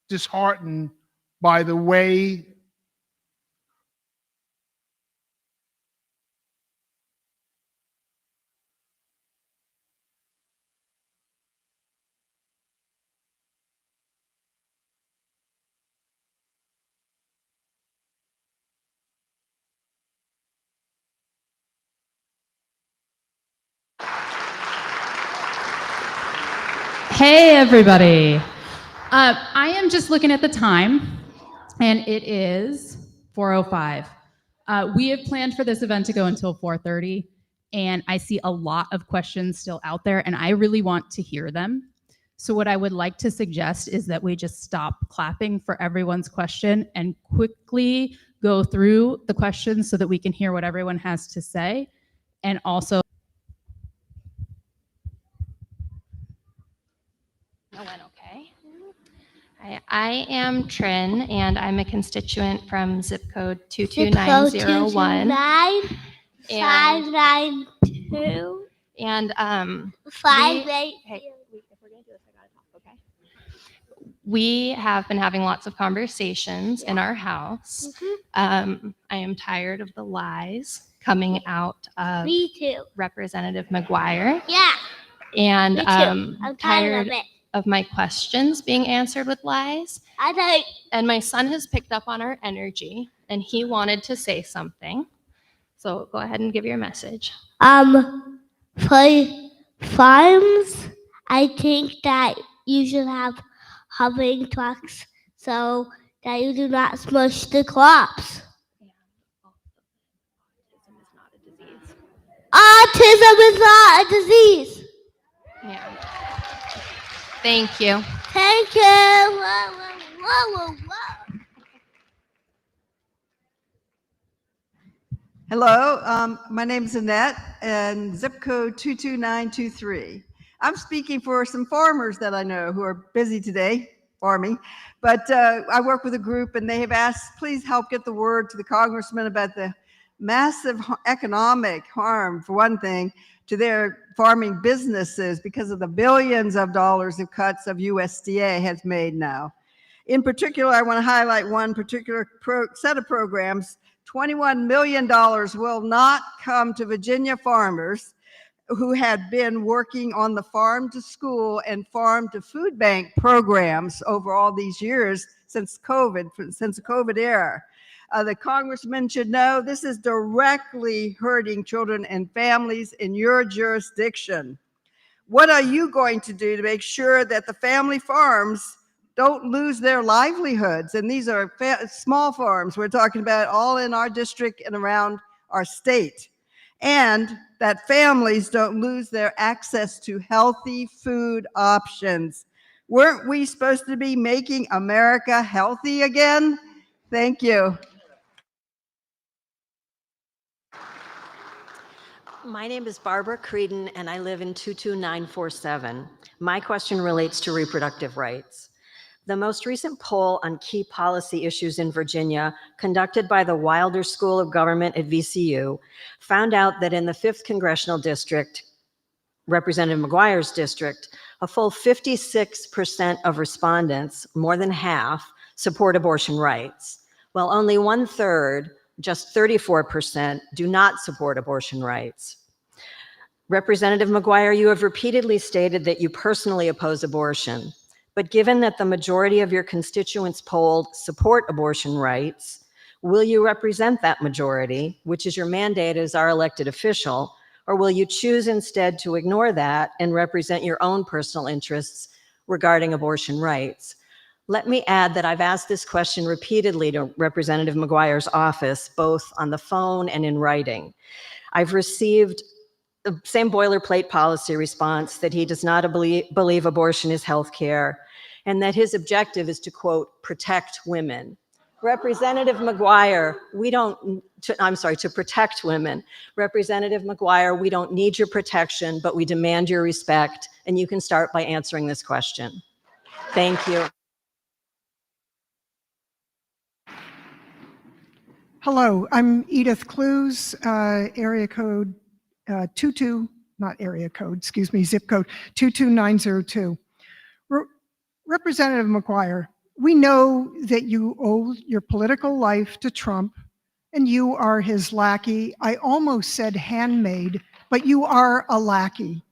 disheartened by the way Hey, everybody. I am just looking at the time, and it is 4:05. We have planned for this event to go until 4:30, and I see a lot of questions still out there, and I really want to hear them. So what I would like to suggest is that we just stop clapping for everyone's question and quickly go through the questions so that we can hear what everyone has to say, and also That went okay. I am Trin, and I'm a constituent from zip code 22901. 592. And 582. if we're gonna do this, I gotta talk, okay? We have been having lots of conversations in our house. I am tired of the lies coming out of Me too. Representative McGuire. Yeah. And Me too. I'm tired of it. of my questions being answered with lies. And my son has picked up on our energy, and he wanted to say something. So go ahead and give your message. For farms, I think that you should have hovering trucks so that you do not smush the crops. Autism is not a disease. Yeah. Thank you. Thank you. Whoa, whoa, whoa, whoa. Hello, my name is Annette, and zip code 22923. I'm speaking for some farmers that I know who are busy today farming, but I work with a group, and they have asked, please help get the word to the congressman about the massive economic harm, for one thing, to their farming businesses because of the billions of dollars of cuts of USDA has made now. In particular, I want to highlight one particular set of programs. $21 million will not come to Virginia farmers who had been working on the farm to school and farm to food bank programs over all these years since the COVID era. The congressman should know this is directly hurting children and families in your jurisdiction. What are you going to do to make sure that the family farms don't lose their livelihoods? And these are small farms we're talking about, all in our district and around our state. And that families don't lose their access to healthy food options. Weren't we supposed to be making America healthy again? Thank you. My name is Barbara Creedon, and I live in 22947. My question relates to reproductive rights. The most recent poll on key policy issues in Virginia, conducted by the Wilder School of Government at VCU, found out that in the 5th Congressional District, Representative McGuire's district, a full 56% of respondents, more than half, support abortion rights, while only 1/3, just 34%, do not support abortion rights. Representative McGuire, you have repeatedly stated that you personally oppose abortion, but given that the majority of your constituents polled support abortion rights, will you represent that majority, which is your mandate as our elected official, or will you choose instead to ignore that and represent your own personal interests regarding abortion rights? Let me add that I've asked this question repeatedly to Representative McGuire's office, both on the phone and in writing. I've received the same boilerplate policy response that he does not believe abortion is health care, and that his objective is to, quote, protect women. Representative McGuire, to protect women. Representative McGuire, we don't need your protection, but we demand your respect, and you can start by answering this question. Thank you. Hello, I'm Edith Clues, area code zip code 22902. Representative McGuire, we know that you owe your political life to Trump and you are his lackey. I almost said handmaid, but you are a lackey.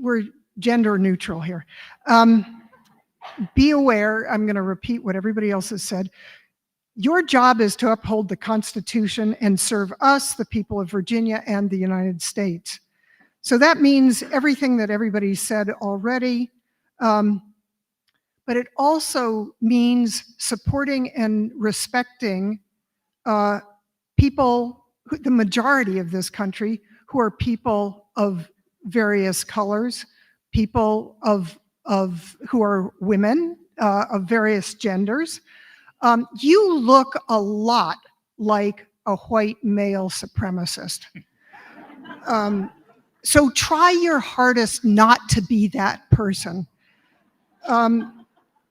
We're gender neutral here. Be aware, I'm going to repeat what everybody else has said. Your job is to uphold the Constitution and serve us, the people of Virginia and the United States. So that means everything that everybody said already, but it also means supporting and respecting people, the majority of this country, who are people of various colors, people who are women of various genders. You look a lot like a white male supremacist. So try your hardest not to be that person.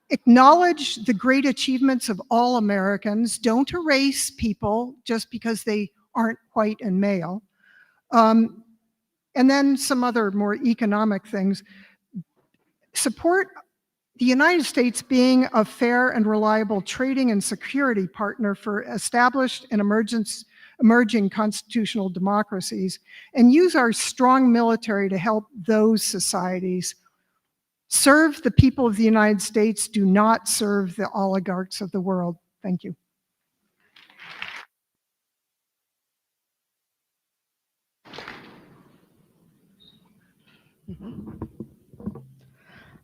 Acknowledge the great achievements of all Americans. Don't erase people just because they aren't white and male. And then some other more economic things. Support the United States being a fair and reliable trading and security partner for established and emerging constitutional democracies, and use our strong military to help those societies. Serve the people of the United States, do not serve the oligarchs of the world. Thank you.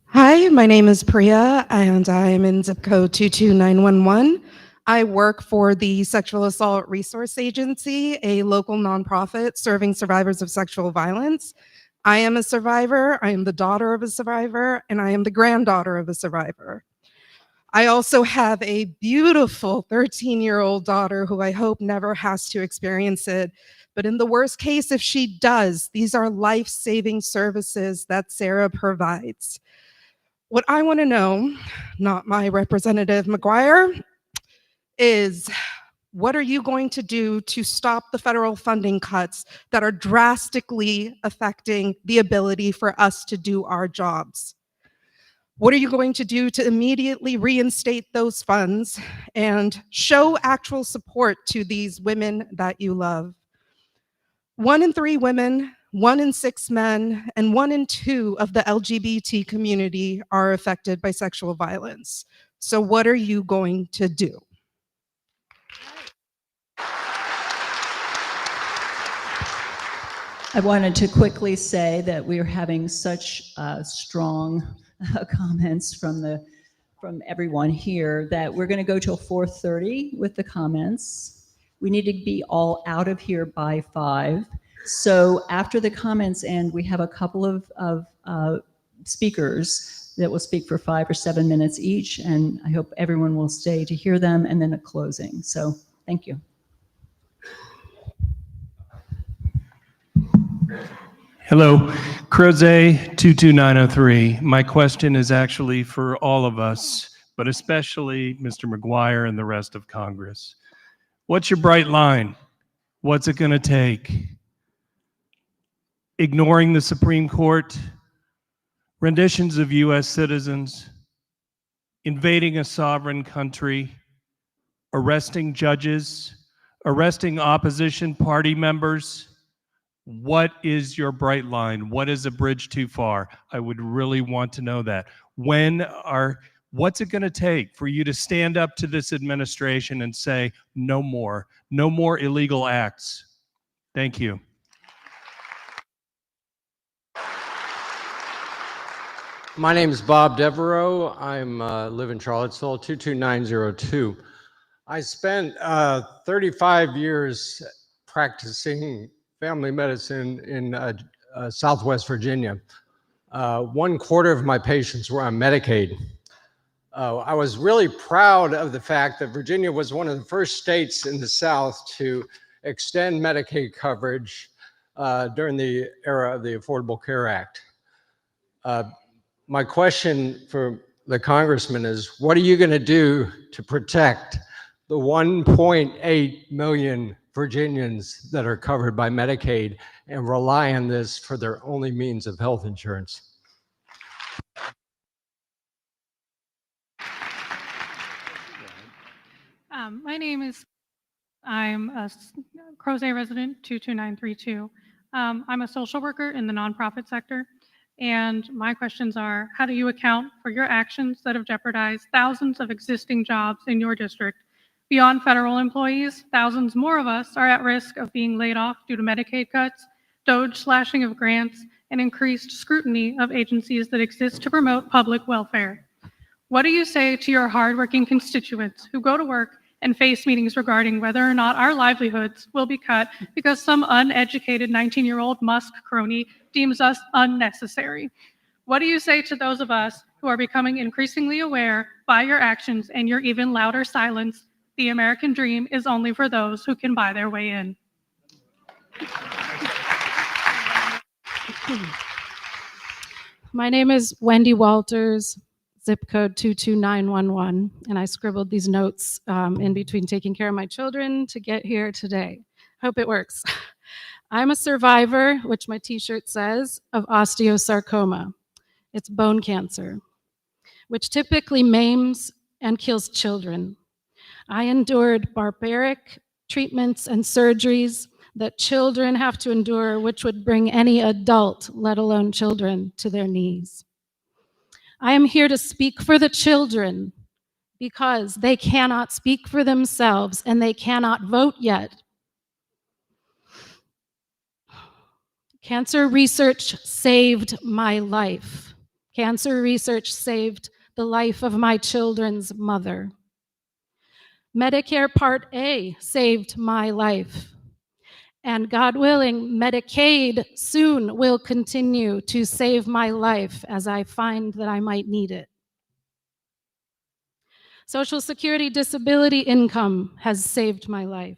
Hi, my name is Priya, and I am in zip code 22911. I work for the Sexual Assault Resource Agency, a local nonprofit serving survivors of sexual violence. I am a survivor, I am the daughter of a survivor, and I am the granddaughter of a survivor. I also have a beautiful 13-year-old daughter who I hope never has to experience it. But in the worst case, if she does, these are life-saving services that Sarah provides. What I want to know, not my Representative McGuire, is what are you going to do to stop the federal funding cuts that are drastically affecting the ability for us to do our jobs? What are you going to do to immediately reinstate those funds and show actual support to these women that you love? 1 in 3 women, 1 in 6 men, and 1 in 2 of the LGBT community are affected by sexual violence. So what are you going to do? I wanted to quickly say that we are having such strong comments from everyone here that we're going to go till 4:30 with the comments. We need to be all out of here by 5. So after the comments end, we have a couple of speakers that will speak for 5 or 7 minutes each, and I hope everyone will stay to hear them, and then a closing. So thank you. Hello, Crozet 22903. My question is actually for all of us, but especially Mr. McGuire and the rest of Congress. What's your bright line? What's it going to take? Ignoring the Supreme Court, renditions of U.S. citizens, invading a sovereign country, arresting judges, arresting opposition party members. What is your bright line? What is a bridge too far? I would really want to know that. What's it going to take for you to stand up to this administration and say, no more illegal acts? Thank you. My name is Bob Devereaux. I live in Charlottesville, 22902. I spent 35 years practicing family medicine in Southwest Virginia. 1/4 of my patients were on Medicaid. I was really proud of the fact that Virginia was one of the first states in the South to extend Medicaid coverage during the era of the Affordable Care Act. My question for the congressman is, what are you going to do to protect the 1.8 million Virginians that are covered by Medicaid and rely on this for their only means of health insurance? My name is, I'm a Crozet resident, 22932. I'm a social worker in the nonprofit sector. And my questions are, how do you account for your actions that have jeopardized thousands of existing jobs in your district? Beyond federal employees, thousands more of us are at risk of being laid off due to Medicaid cuts, DOGE slashing of grants, and increased scrutiny of agencies that exist to promote public welfare. What do you say to your hardworking constituents who go to work and face meetings regarding whether or not our livelihoods will be cut because some uneducated 19-year-old Musk crony deems us unnecessary? What do you say to those of us who are becoming increasingly aware by your actions and your even louder silence, the American dream is only for those who can buy their way in? My name is Wendy Walters, zip code 22911, and I scribbled these notes in between taking care of my children to get here today. Hope it works. I'm a survivor, which my t-shirt says, of osteosarcoma. It's bone cancer, which typically maims and kills children. I endured barbaric treatments and surgeries that children have to endure, which would bring any adult, let alone children, to their knees. I am here to speak for the children because they cannot speak for themselves and they cannot vote yet. Cancer research saved my life. Cancer research saved the life of my children's mother. Medicare Part A saved my life. And God willing, Medicaid soon will continue to save my life as I find that I might need it. Social Security disability income has saved my life.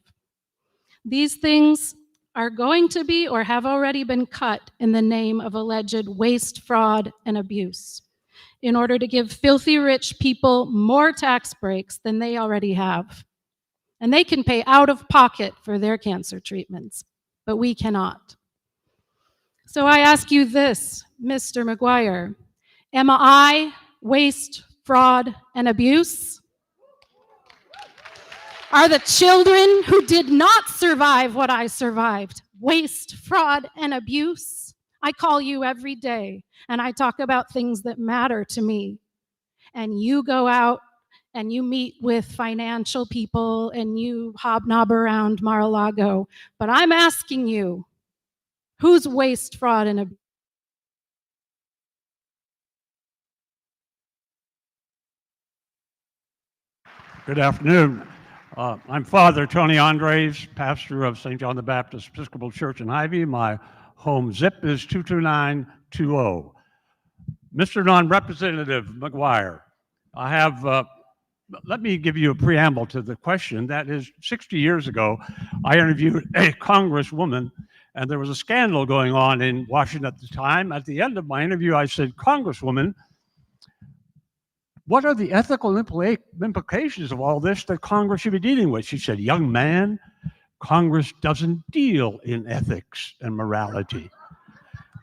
These things are going to be or have already been cut in the name of alleged waste, fraud, and abuse in order to give filthy rich people more tax breaks than they already have. And they can pay out of pocket for their cancer treatments, but we cannot. So I ask you this, Mr. McGuire, am I waste, fraud, and abuse? Are the children who did not survive what I survived waste, fraud, and abuse? I call you every day, and I talk about things that matter to me. And you go out and you meet with financial people and you hobnob around Mar-a-Lago. But I'm asking you, who's waste, fraud, and abuse? Good afternoon. I'm Father Tony Andres, pastor of St. John the Baptist Episcopal Church in Ivy. My home zip is 22920. Mr. Non-Representative McGuire, I have, let me give you a preamble to the question. That is, 60 years ago, I interviewed a congresswoman, and there was a scandal going on in Washington at the time. At the end of my interview, I said, Congresswoman, what are the ethical implications of all this that Congress should be dealing with? She said, young man, Congress doesn't deal in ethics and morality.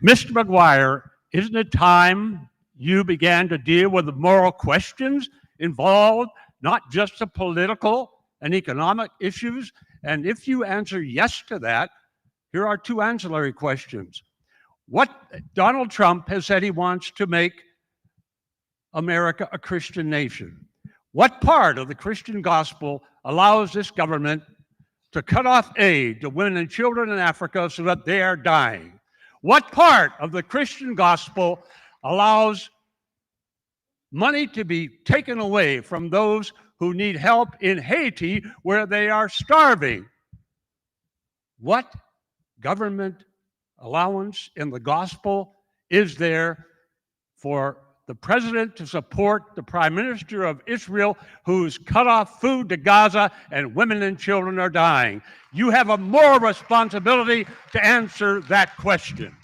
Mr. McGuire, isn't it time you began to deal with the moral questions involved, not just the political and economic issues? And if you answer yes to that, here are two ancillary questions. What Donald Trump has said he wants to make America a Christian nation. What part of the Christian gospel allows this government to cut off aid to women and children in Africa so that they are dying? What part of the Christian gospel allows money to be taken away from those who need help in Haiti where they are starving? What government allowance in the gospel is there for the president to support the prime minister of Israel, who's cut off food to Gaza and women and children are dying. You have a moral responsibility to answer that question.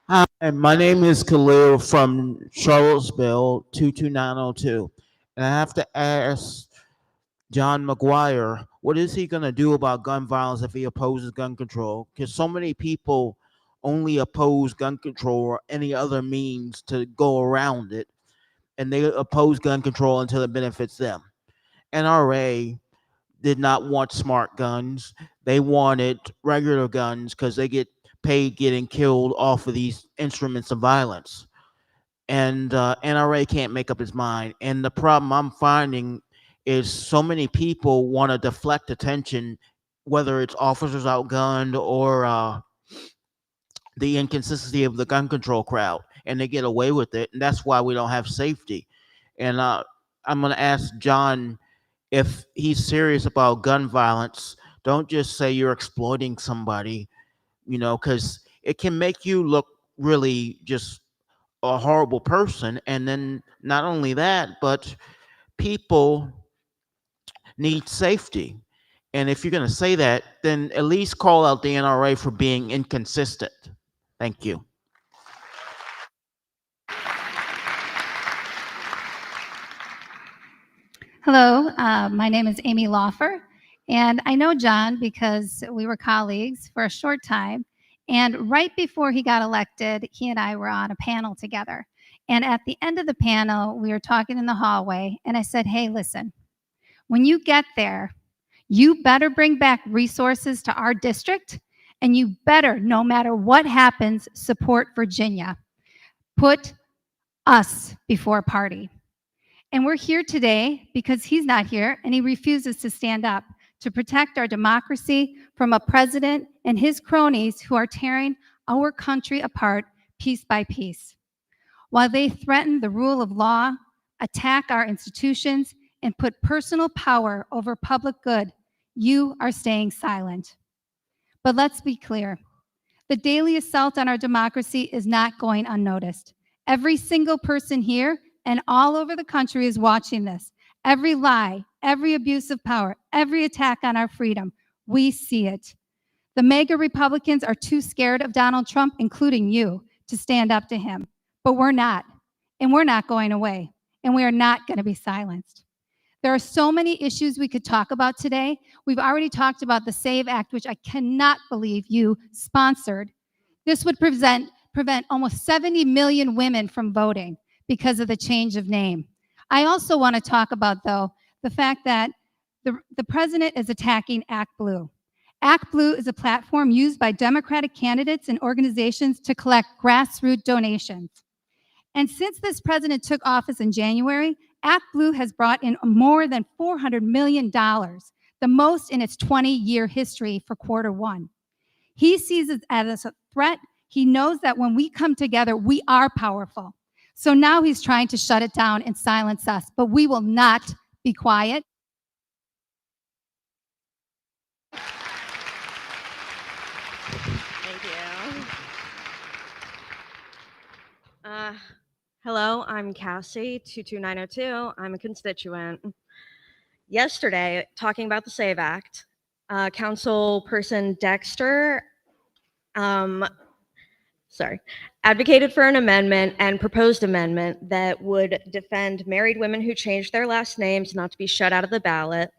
Hi, my name is Khalil from Charlottesville, 22902. And I have to ask John McGuire, what is he going to do about gun violence if he opposes gun control? Because so many people only oppose gun control or any other means to go around it, and they oppose gun control until it benefits them. NRA did not want smart guns. They wanted regular guns because they get paid getting killed off of these instruments of violence. And NRA can't make up its mind. And the problem I'm finding is so many people want to deflect attention, whether it's officers outgunned or the inconsistency of the gun control crowd, and they get away with it. And that's why we don't have safety. And I'm going to ask John if he's serious about gun violence. Don't just say you're exploiting somebody, you know, because it can make you look really just a horrible person. And then not only that, but people need safety. And if you're going to say that, then at least call out the NRA for being inconsistent. Thank you. Hello, my name is Amy Laufer, and I know John because we were colleagues for a short time. And right before he got elected, he and I were on a panel together. And at the end of the panel, we were talking in the hallway, and I said, hey, listen, when you get there, you better bring back resources to our district, and you better, no matter what happens, support Virginia. Put us before party. And we're here today because he's not here and he refuses to stand up to protect our democracy from a president and his cronies who are tearing our country apart piece by piece. While they threaten the rule of law, attack our institutions, and put personal power over public good, you are staying silent. But let's be clear. The daily assault on our democracy is not going unnoticed. Every single person here and all over the country is watching this. Every lie, every abuse of power, every attack on our freedom, we see it. The MAGA Republicans are too scared of Donald Trump, including you, to stand up to him. But we're not, and we're not going away, and we are not going to be silenced. There are so many issues we could talk about today. We've already talked about the SAVE Act, which I cannot believe you sponsored. This would prevent almost 70 million women from voting because of the change of name. I also want to talk about, though, the fact that the president is attacking Act Blue. Act Blue is a platform used by Democratic candidates and organizations to collect grassroots donations. And since this president took office in January, Act Blue has brought in more than $400 million, the most in its 20-year history for Q1. He sees it as a threat. He knows that when we come together, we are powerful. So now he's trying to shut it down and silence us, but we will not be quiet. Thank you. Hello, I'm Cassie, 22902. I'm a constituent. Yesterday, talking about the SAVE Act, Councilperson Dexter advocated for an amendment and proposed amendment that would defend married women who changed their last names not to be shut out of the ballot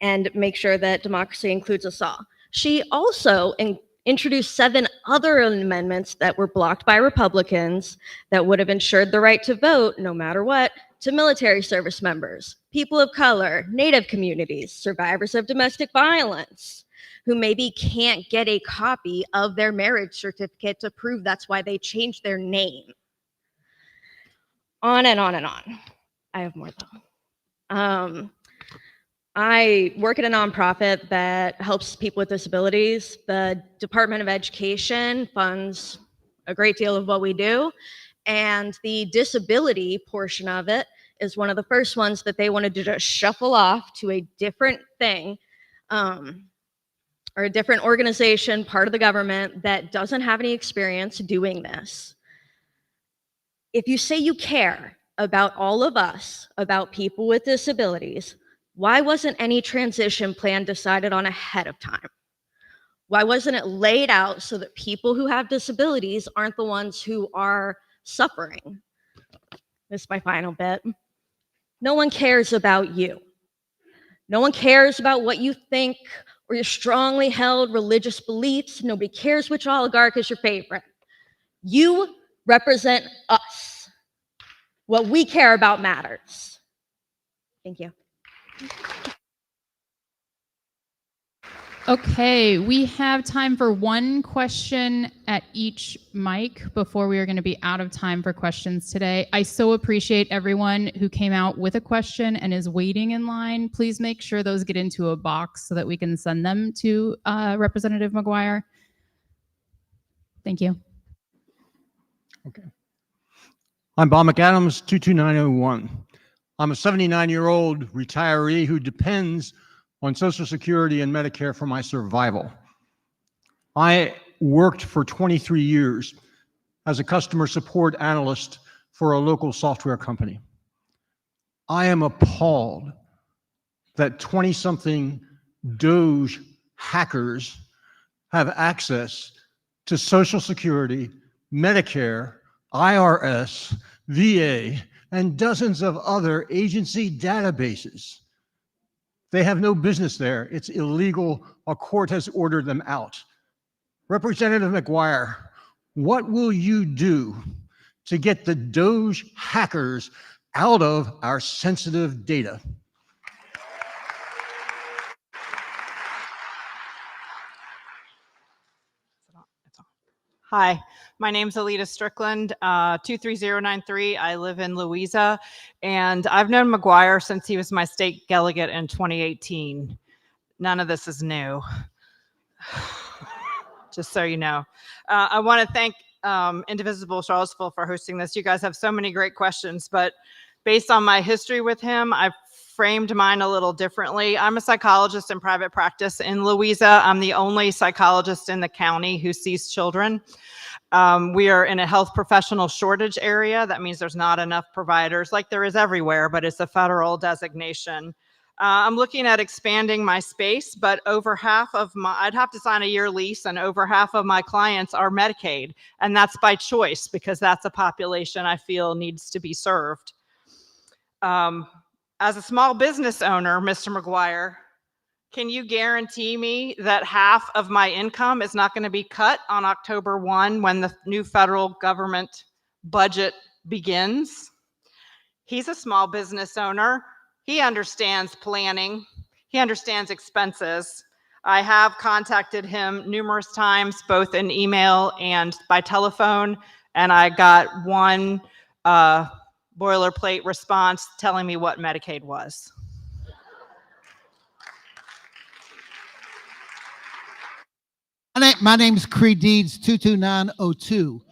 and make sure that democracy includes us all. She also introduced 7 other amendments that were blocked by Republicans that would have ensured the right to vote, no matter what, to military service members, people of color, Native communities, survivors of domestic violence, who maybe can't get a copy of their marriage certificate to prove that's why they changed their name. On and on and on. I have more though. I work at a nonprofit that helps people with disabilities. The Department of Education funds a great deal of what we do, and the disability portion of it is one of the first ones that they wanted to just shuffle off to a different thing or a different organization, part of the government that doesn't have any experience doing this. If you say you care about all of us, about people with disabilities, why wasn't any transition plan decided on ahead of time? Why wasn't it laid out so that people who have disabilities aren't the ones who are suffering? This is my final bit. No one cares about you. No one cares about what you think or your strongly held religious beliefs. Nobody cares which oligarch is your favorite. You represent us. What we care about matters. Thank you. Okay, we have time for one question at each mic before we are going to be out of time for questions today. I so appreciate everyone who came out with a question and is waiting in line. Please make sure those get into a box so that we can send them to Representative McGuire. Thank you. Okay. I'm Bob McAdams, 22901. I'm a 79-year-old retiree who depends on Social Security and Medicare for my survival. I worked for 23 years as a customer support analyst for a local software company. I am appalled that 20-something Doge hackers have access to Social Security, Medicare, IRS, VA, and dozens of other agency databases. They have no business there. It's illegal. A court has ordered them out. Representative McGuire, what will you do to get the Doge hackers out of our sensitive data? Hi, my name's Alita Strickland, 23093. I live in Louisa, and I've known McGuire since he was my state delegate in 2018. None of this is new, just so you know. I want to thank Indivisible Charlottesville for hosting this. You guys have so many great questions, but based on my history with him, I've framed mine a little differently. I'm a psychologist in private practice in Louisa. I'm the only psychologist in the county who sees children. We are in a health professional shortage area. That means there's not enough providers like there is everywhere, but it's a federal designation. I'm looking at expanding my space, but over half of I'd have to sign a year lease, and over half of my clients are Medicaid. And that's by choice because that's a population I feel needs to be served. As a small business owner, Mr. McGuire, can you guarantee me that half of my income is not going to be cut on October 1 when the new federal government budget begins? He's a small business owner. He understands planning. He understands expenses. I have contacted him numerous times, both in email and by telephone, and I got one boilerplate response telling me what Medicaid was. My name is Creed Deeds, 22902.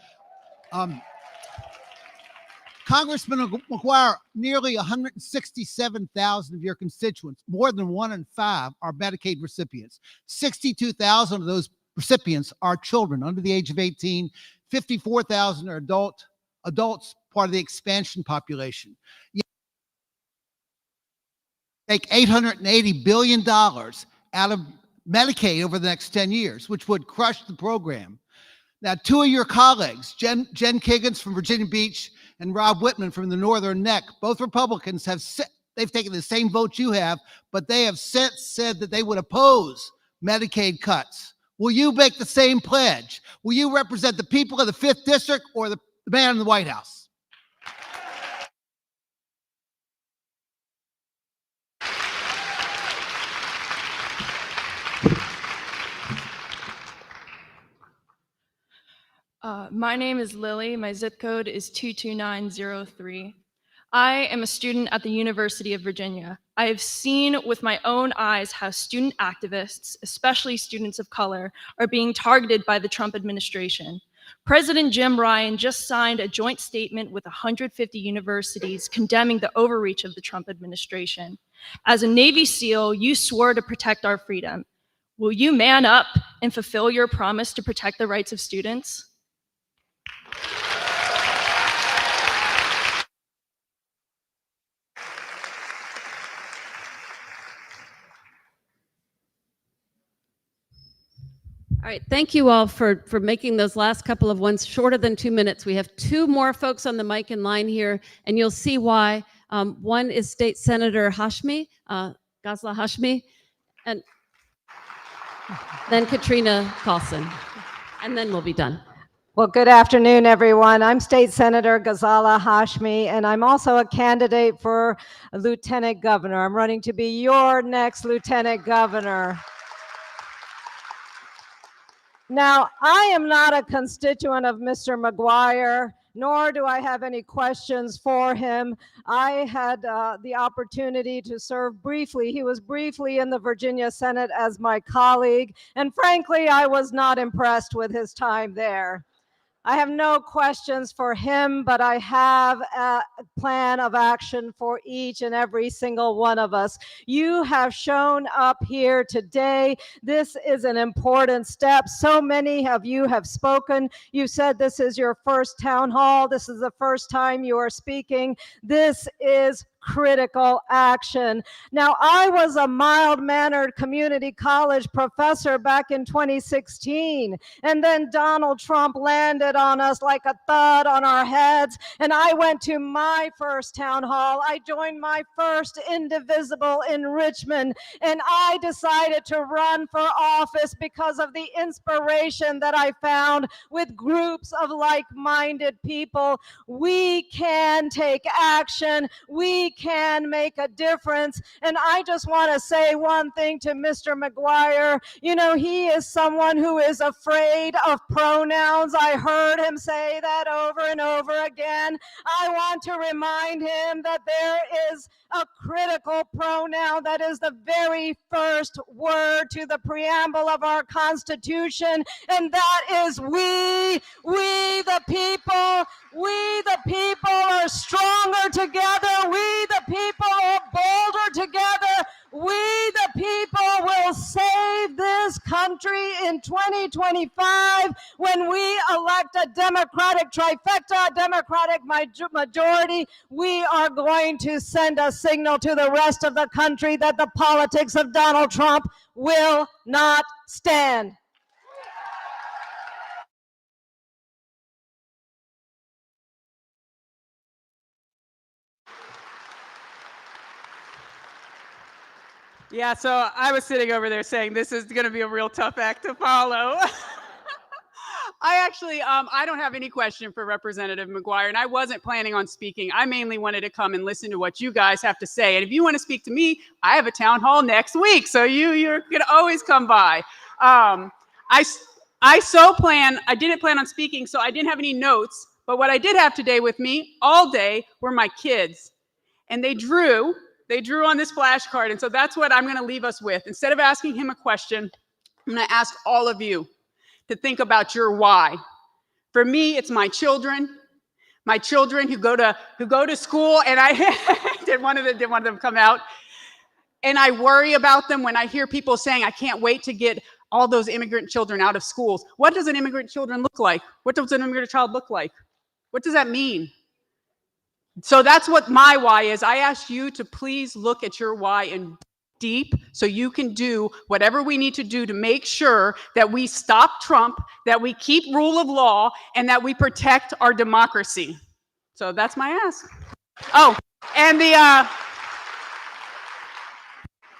Congressman McGuire, nearly 167,000 of your constituents, more than 1 in 5, are Medicaid recipients. 62,000 of those recipients are children under the age of 18. 54,000 are adults, part of the expansion population. You take $880 billion out of Medicaid over the next 10 years, which would crush the program. Now, 2 of your colleagues, Jen Kiggins from Virginia Beach and Rob Whitman from the Northern Neck, both Republicans, they've taken the same vote you have, but they have since said that they would oppose Medicaid cuts. Will you make the same pledge? Will you represent the people of the 5th District or the man in the White House? My name is Lily. My zip code is 22903. I am a student at the University of Virginia. I have seen with my own eyes how student activists, especially students of color, are being targeted by the Trump administration. President Jim Ryan just signed a joint statement with 150 universities condemning the overreach of the Trump administration. As a Navy SEAL, you swore to protect our freedom. Will you man up and fulfill your promise to protect the rights of students? All right, thank you all for making those last couple of ones shorter than 2 minutes. We have two more folks on the mic in line here, and you'll see why. One is State Senator Hashmi, Ghazala Hashmi, and then Katrina Carlson, and then we'll be done. Well, good afternoon, everyone. I'm State Senator Ghazala Hashmi, and I'm also a candidate for Lieutenant Governor. I'm running to be your next Lieutenant Governor. Now, I am not a constituent of Mr. McGuire, nor do I have any questions for him. I had the opportunity to serve briefly. He was briefly in the Virginia Senate as my colleague, and frankly, I was not impressed with his time there. I have no questions for him, but I have a plan of action for each and every single one of us. You have shown up here today. This is an important step. So many of you have spoken. You said this is your first town hall. This is the first time you are speaking. This is critical action. Now, I was a mild-mannered community college professor back in 2016, and then Donald Trump landed on us like a thud on our heads, and I went to my first town hall. I joined my first Indivisible in Richmond, and I decided to run for office because of the inspiration that I found with groups of like-minded people. We can take action. We can make a difference. And I just want to say one thing to Mr. McGuire. You know, he is someone who is afraid of pronouns. I heard him say that over and over again. I want to remind him that there is a critical pronoun that is the very first word to the preamble of our Constitution, and that is we the people. We the people are stronger together. We the people are bolder together. We the people will save this country in 2025 when we elect a Democratic trifecta, a Democratic majority. We are going to send a signal to the rest of the country that the politics of Donald Trump will not stand. Yeah, so I was sitting over there saying this is going to be a real tough act to follow. I actually, I don't have any question for Representative McGuire, and I wasn't planning on speaking. I mainly wanted to come and listen to what you guys have to say. And if you want to speak to me, I have a town hall next week, so you're going to always come by. I didn't plan on speaking, so I didn't have any notes. But what I did have today with me all day were my kids, and they drew on this flashcard. And so that's what I'm going to leave us with. Instead of asking him a question, I'm going to ask all of you to think about your why. For me, it's my children who go to school, and I did one of them come out, and I worry about them when I hear people saying, I can't wait to get all those immigrant children out of schools. What does an immigrant children look like? What does an immigrant child look like? What does that mean? So that's what my why is. I ask you to please look at your why in deep so you can do whatever we need to do to make sure that we stop Trump, that we keep rule of law, and that we protect our democracy. So that's my ask. Oh, and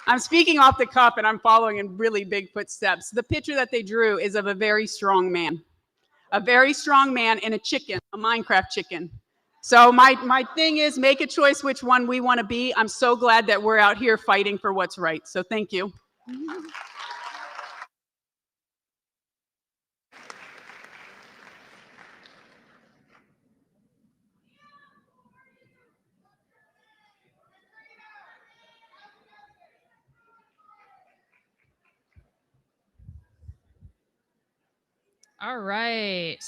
I'm speaking off the cuff and I'm following in really big footsteps. The picture that they drew is of a very strong man and a chicken, a Minecraft chicken. So my thing is make a choice which one we want to be. I'm so glad that we're out here fighting for what's right. So thank you. All right.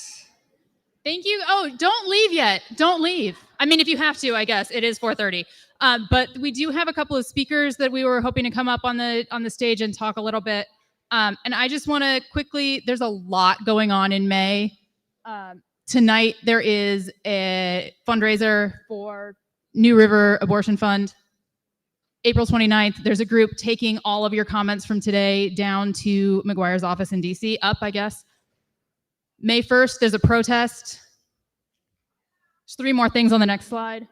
Thank you. Oh, don't leave yet. Don't leave. I mean, if you have to, I guess it is 4:30. But we do have a couple of speakers that we were hoping to come up on the stage and talk a little bit. And I just want to quickly, there's a lot going on in May. Tonight, there is a fundraiser for New River Abortion Fund. April 29th, there's a group taking all of your comments from today down to McGuire's office in DC, up, I guess. May 1st, there's a protest. There's 3 more things on the next slide.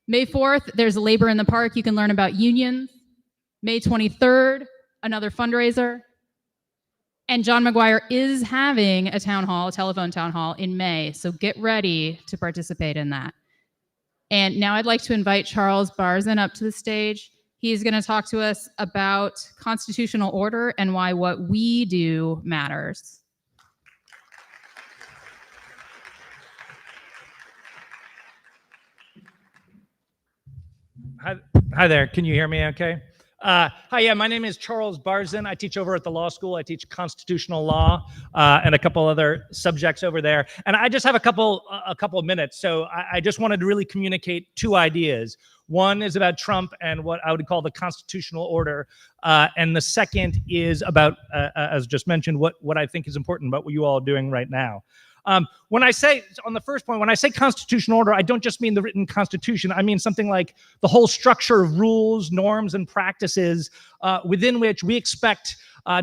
May 4th, there's labor in the park. You can learn about unions. May 23rd, another fundraiser. And John McGuire is having a town hall, a telephone town hall in May. So get ready to participate in that. And now I'd like to invite Charles Barzin up to the stage. He's going to talk to us about constitutional order and why what we do matters. Hi there. Can you hear me okay? Hi, yeah, my name is Charles Barzin. I teach over at the law school. I teach constitutional law and a couple other subjects over there. And I just have a couple of minutes. So I just wanted to really communicate 2 ideas. One is about Trump and what I would call the constitutional order. And the second is about, as just mentioned, what I think is important about what you all are doing right now. When I say, on the first point, when I say constitutional order, I don't just mean the written constitution. I mean something like the whole structure of rules, norms, and practices within which we expect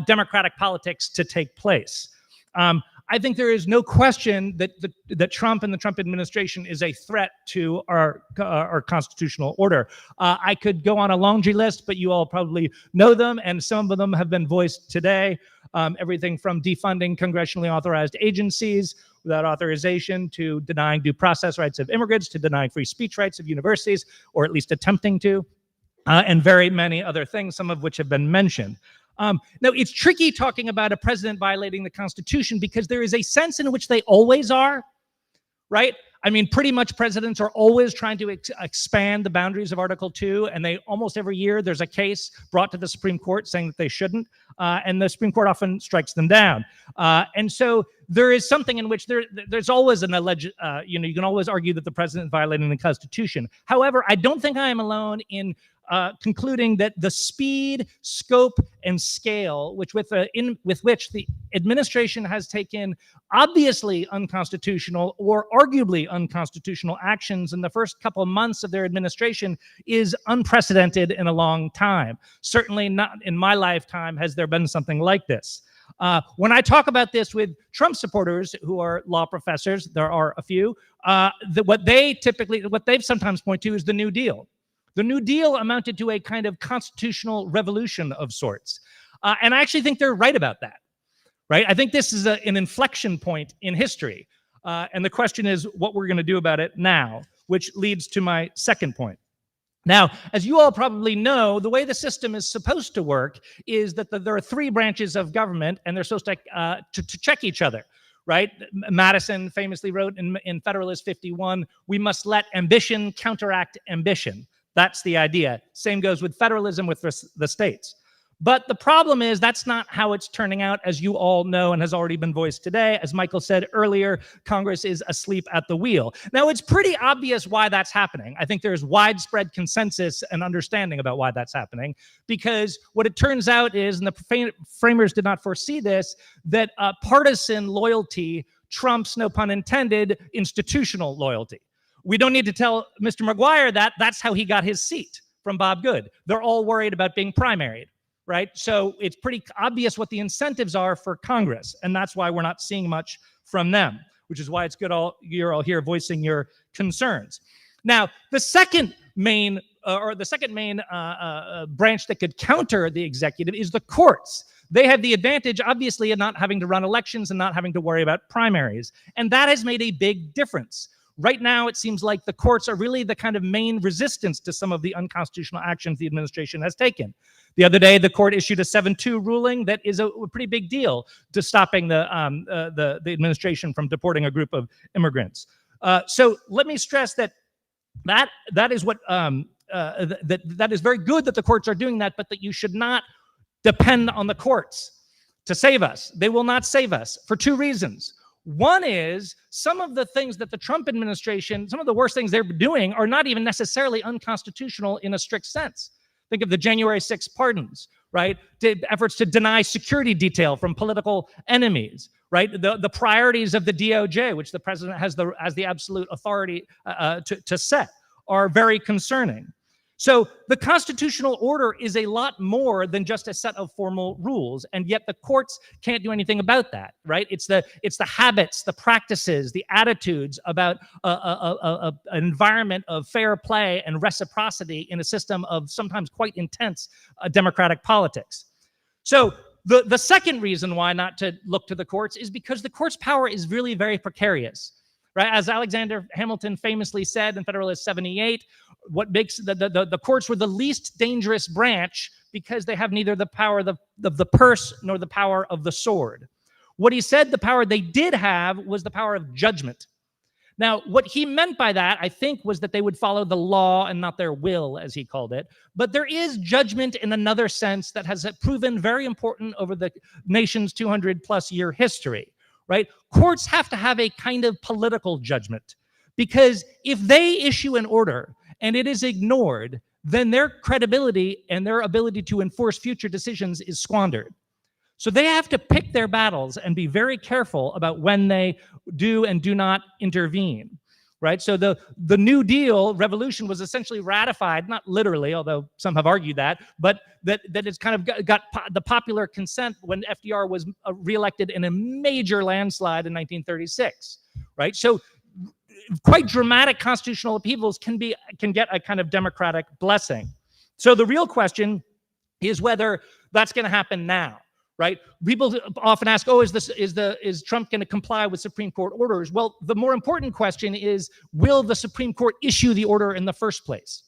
democratic politics to take place. I think there is no question that Trump and the Trump administration is a threat to our constitutional order. I could go on a laundry list, but you all probably know them, and some of them have been voiced today. Everything from defunding congressionally authorized agencies without authorization, to denying due process rights of immigrants, to denying free speech rights of universities, or at least attempting to, and very many other things, some of which have been mentioned. Now, it's tricky talking about a president violating the Constitution because there is a sense in which they always are, right? I mean, pretty much presidents are always trying to expand the boundaries of Article 2, and they almost every year there's a case brought to the Supreme Court saying that they shouldn't, and the Supreme Court often strikes them down. And so there is something in which there's always an alleged, you can always argue that the president is violating the Constitution. However, I don't think I am alone in concluding that the speed, scope, and scale with which the administration has taken obviously unconstitutional or arguably unconstitutional actions in the first couple of months of their administration is unprecedented in a long time. Certainly not in my lifetime has there been something like this. When I talk about this with Trump supporters who are law professors, there are a few, what they've sometimes point to is the New Deal. The New Deal amounted to a kind of constitutional revolution of sorts. And I actually think they're right about that, right? I think this is an inflection point in history. And the question is what we're going to do about it now, which leads to my second point. Now, as you all probably know, the way the system is supposed to work is that there are 3 branches of government, and they're supposed to check each other, right? Madison famously wrote in Federalist 51, we must let ambition counteract ambition. That's the idea. Same goes with federalism with the states. But the problem is that's not how it's turning out, as you all know and has already been voiced today. As Michael said earlier, Congress is asleep at the wheel. Now, it's pretty obvious why that's happening. I think there's widespread consensus and understanding about why that's happening, because what it turns out is, and the framers did not foresee this, that partisan loyalty trumps, no pun intended, institutional loyalty. We don't need to tell Mr. McGuire that. That's how he got his seat from Bob Good. They're all worried about being primaried, right? So it's pretty obvious what the incentives are for Congress, and that's why we're not seeing much from them, which is why it's good you're all here voicing your concerns. Now, the second main branch that could counter the executive is the courts. They have the advantage, obviously, of not having to run elections and not having to worry about primaries, and that has made a big difference. Right now, it seems like the courts are really the kind of main resistance to some of the unconstitutional actions the administration has taken. The other day, the court issued a 7-2 ruling that is a pretty big deal to stopping the administration from deporting a group of immigrants. So let me stress that is what that is very good that the courts are doing that, but that you should not depend on the courts to save us. They will not save us for 2 reasons. One is some of the things that the Trump administration, some of the worst things they're doing are not even necessarily unconstitutional in a strict sense. Think of the January 6th pardons, right? Efforts to deny security detail from political enemies, right? The priorities of the DOJ, which the president has the absolute authority to set, are very concerning. So the constitutional order is a lot more than just a set of formal rules, and yet the courts can't do anything about that, right? It's the habits, the practices, the attitudes about an environment of fair play and reciprocity in a system of sometimes quite intense democratic politics. So the second reason why not to look to the courts is because the court's power is really very precarious. Right? As Alexander Hamilton famously said in Federalist 78, what makes the courts were the least dangerous branch because they have neither the power of the purse nor the power of the sword. What he said the power they did have was the power of judgment. Now, what he meant by that, I think, was that they would follow the law and not their will, as he called it. But there is judgment in another sense that has proven very important over the nation's 200-plus year history. Right? Courts have to have a kind of political judgment, because if they issue an order and it is ignored, then their credibility and their ability to enforce future decisions is squandered. So they have to pick their battles and be very careful about when they do and do not intervene. Right? So the New Deal revolution was essentially ratified, not literally, although some have argued that, but that it's kind of got the popular consent when FDR was reelected in a major landslide in 1936. Right? So quite dramatic constitutional upheavals can get a kind of democratic blessing. So the real question is whether that's going to happen now. Right? People often ask, oh, is Trump going to comply with Supreme Court orders? Well, the more important question is, will the Supreme Court issue the order in the first place?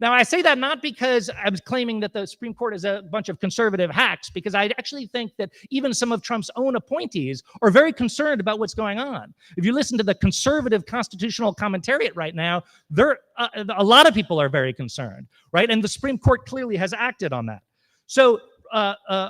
Now, I say that not because I was claiming that the Supreme Court is a bunch of conservative hacks, because I actually think that even some of Trump's own appointees are very concerned about what's going on. If you listen to the conservative constitutional commentariat right now, a lot of people are very concerned, right? And the Supreme Court clearly has acted on that. So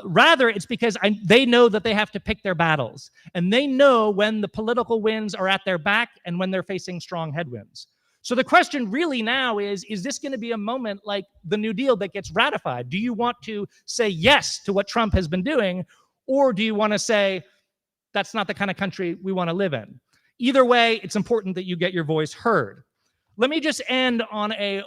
rather, it's because they know that they have to pick their battles, and they know when the political winds are at their back and when they're facing strong headwinds. So the question really now is this going to be a moment like the New Deal that gets ratified? Do you want to say yes to what Trump has been doing, or do you want to say that's not the kind of country we want to live in? Either way, it's important that you get your voice heard. Let me just end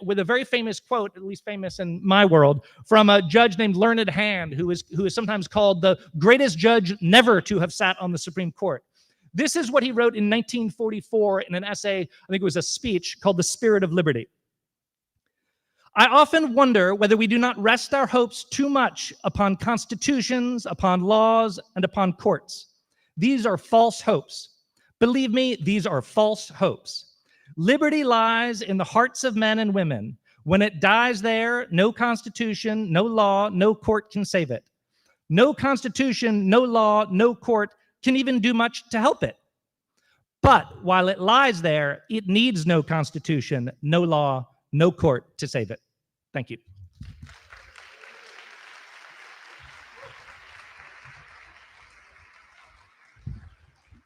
with a very famous quote, at least famous in my world, from a judge named Learned Hand, who is sometimes called the greatest judge never to have sat on the Supreme Court. This is what he wrote in 1944 in an essay, I think it was a speech, called The Spirit of Liberty. I often wonder whether we do not rest our hopes too much upon constitutions, upon laws, and upon courts. These are false hopes. Believe me, these are false hopes. Liberty lies in the hearts of men and women. When it dies there, no constitution, no law, no court can save it. No constitution, no law, no court can even do much to help it. But while it lies there, it needs no constitution, no law, no court to save it. Thank you.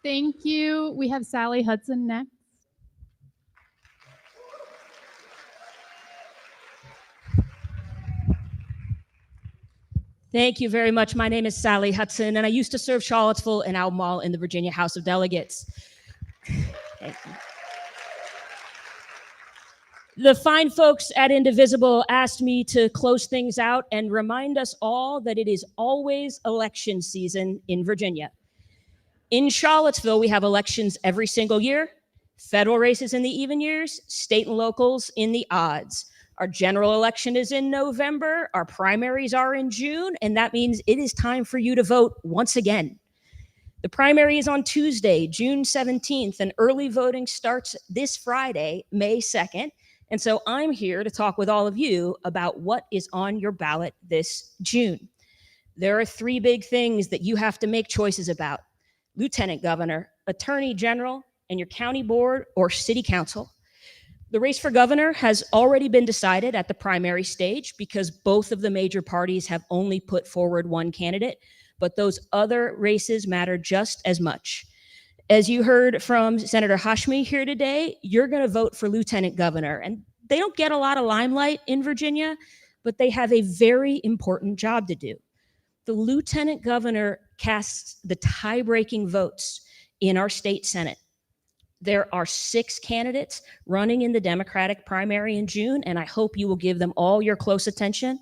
Thank you. We have Sally Hudson next. Thank you very much. My name is Sally Hudson, and I used to serve Charlottesville and Albemarle in the Virginia House of Delegates. Thank you. The fine folks at Indivisible asked me to close things out and remind us all that it is always election season in Virginia. In Charlottesville, we have elections every single year, federal races in the even years, state and locals in the odds. Our general election is in November, our primaries are in June, and that means it is time for you to vote once again. The primary is on Tuesday, June 17th, and early voting starts this Friday, May 2nd. And so I'm here to talk with all of you about what is on your ballot this June. There are three big things that you have to make choices about: lieutenant governor, attorney general, and your county board or city council. The race for governor has already been decided at the primary stage because both of the major parties have only put forward one candidate, but those other races matter just as much. As you heard from Senator Hashmi here today, you're going to vote for lieutenant governor. And they don't get a lot of limelight in Virginia, but they have a very important job to do. The lieutenant governor casts the tie-breaking votes in our state Senate. There are 6 candidates running in the Democratic primary in June, and I hope you will give them all your close attention.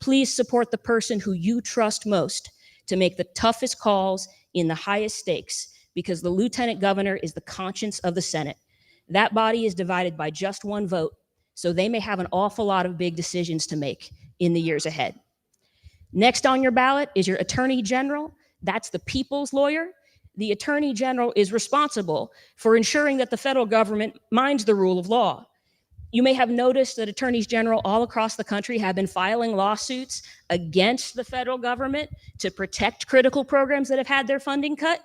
Please support the person who you trust most to make the toughest calls in the highest stakes, because the lieutenant governor is the conscience of the Senate. That body is divided by just 1 vote, so they may have an awful lot of big decisions to make in the years ahead. Next on your ballot is your attorney general. That's the people's lawyer. The attorney general is responsible for ensuring that the federal government minds the rule of law. You may have noticed that attorneys general all across the country have been filing lawsuits against the federal government to protect critical programs that have had their funding cut.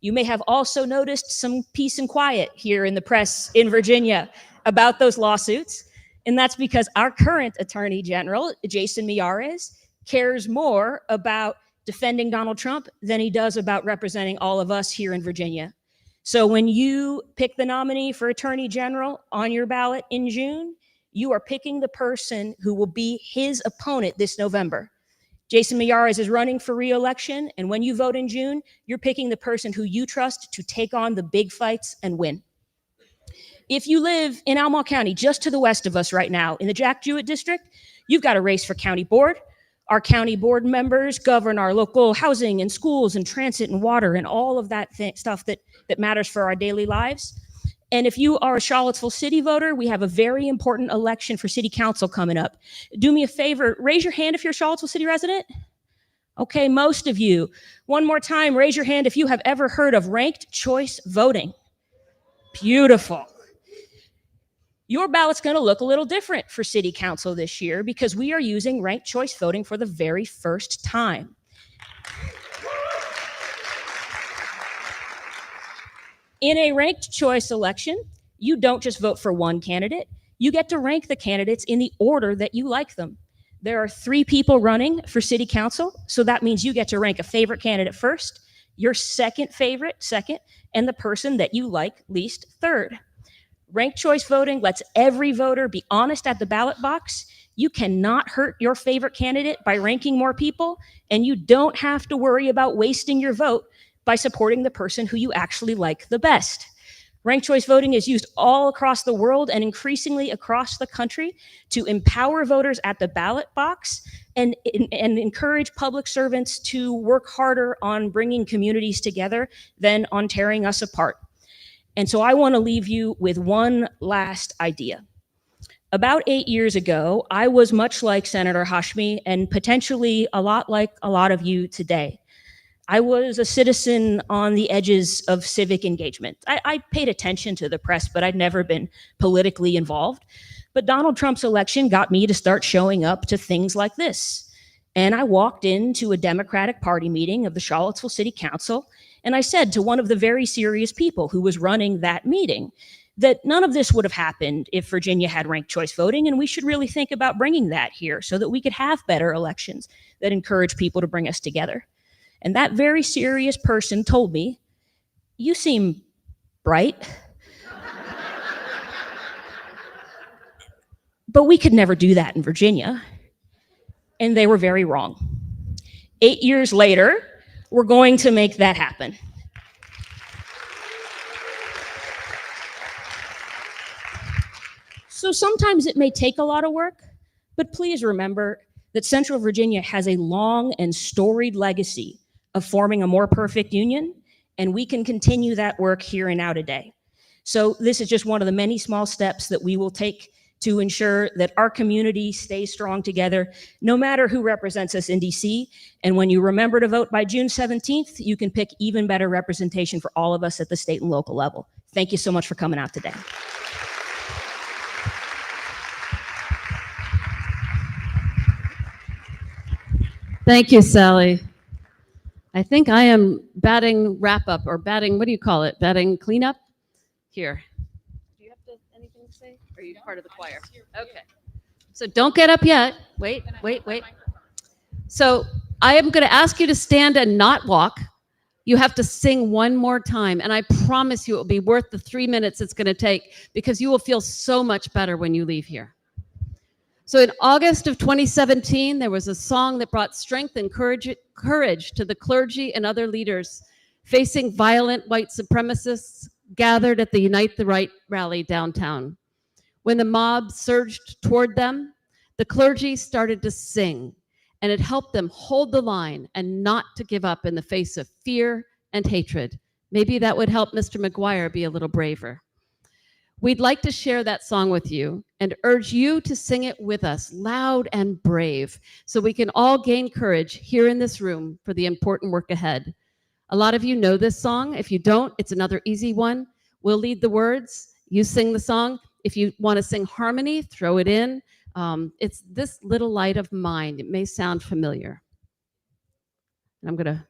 You may have also noticed some peace and quiet here in the press in Virginia about those lawsuits. And that's because our current attorney general, Jason Miyares, cares more about defending Donald Trump than he does about representing all of us here in Virginia. So when you pick the nominee for attorney general on your ballot in June, you are picking the person who will be his opponent this November. Jason Miyares is running for re-election, and when you vote in June, you're picking the person who you trust to take on the big fights and win. If you live in Albemarle County, just to the west of us right now, in the Jack Jewett district, you've got a race for county board. Our county board members govern our local housing and schools and transit and water and all of that stuff that matters for our daily lives. And if you are a Charlottesville city voter, we have a very important election for city council coming up. Do me a favor, raise your hand if you're a Charlottesville city resident. Okay, most of you. One more time, raise your hand if you have ever heard of ranked choice voting. Beautiful. Your ballot's going to look a little different for city council this year because we are using ranked choice voting for the very first time. In a ranked choice election, you don't just vote for one candidate. You get to rank the candidates in the order that you like them. There are 3 people running for city council, so that means you get to rank a favorite candidate first, your second favorite second, and the person that you like least third. Ranked choice voting lets every voter be honest at the ballot box. You cannot hurt your favorite candidate by ranking more people, and you don't have to worry about wasting your vote by supporting the person who you actually like the best. Ranked choice voting is used all across the world and increasingly across the country to empower voters at the ballot box and encourage public servants to work harder on bringing communities together than on tearing us apart. And so I want to leave you with one last idea. About 8 years ago, I was much like Senator Hashmi and potentially a lot like a lot of you today. I was a citizen on the edges of civic engagement. I paid attention to the press, but I'd never been politically involved. But Donald Trump's election got me to start showing up to things like this. And I walked into a Democratic Party meeting of the Charlottesville City Council, and I said to one of the very serious people who was running that meeting that none of this would have happened if Virginia had ranked choice voting, and we should really think about bringing that here so that we could have better elections that encourage people to bring us together. And that very serious person told me, "You seem bright, but we could never do that in Virginia." And they were very wrong. 8 years later, we're going to make that happen. So sometimes it may take a lot of work, but please remember that Central Virginia has a long and storied legacy of forming a more perfect union, and we can continue that work here and now today. So this is just one of the many small steps that we will take to ensure that our community stays strong together, no matter who represents us in DC. And when you remember to vote by June 17th, you can pick even better representation for all of us at the state and local level. Thank you so much for coming out today. Thank you, Sally. I think I am batting wrap up or batting, what do you call it? Batting cleanup? Here. Do you have anything to say? Or are you part of the choir? Okay. So don't get up yet. Wait. So I am going to ask you to stand and not walk. You have to sing one more time, and I promise you it will be worth the 3 minutes it's going to take, because you will feel so much better when you leave here. So in August of 2017, there was a song that brought strength and courage to the clergy and other leaders facing violent white supremacists gathered at the Unite the Right rally downtown. When the mob surged toward them, the clergy started to sing, and it helped them hold the line and not to give up in the face of fear and hatred. Maybe that would help Mr. McGuire be a little braver. We'd like to share that song with you and urge you to sing it with us, loud and brave, so we can all gain courage here in this room for the important work ahead. A lot of you know this song. If you don't, it's another easy one. We'll lead the words, you sing the song. If you want to sing harmony, throw it in. It's This Little Light of Mine. It may sound familiar. And I'm gonna,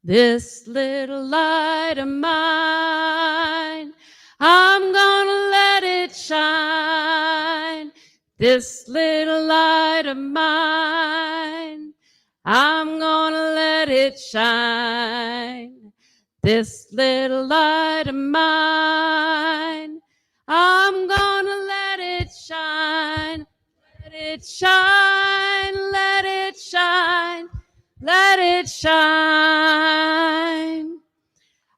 this little light of mine, I'm gonna let it shine. This little light of mine, I'm gonna let it shine. This little light of mine, I'm gonna let it shine. Let it shine, let it shine, let it shine.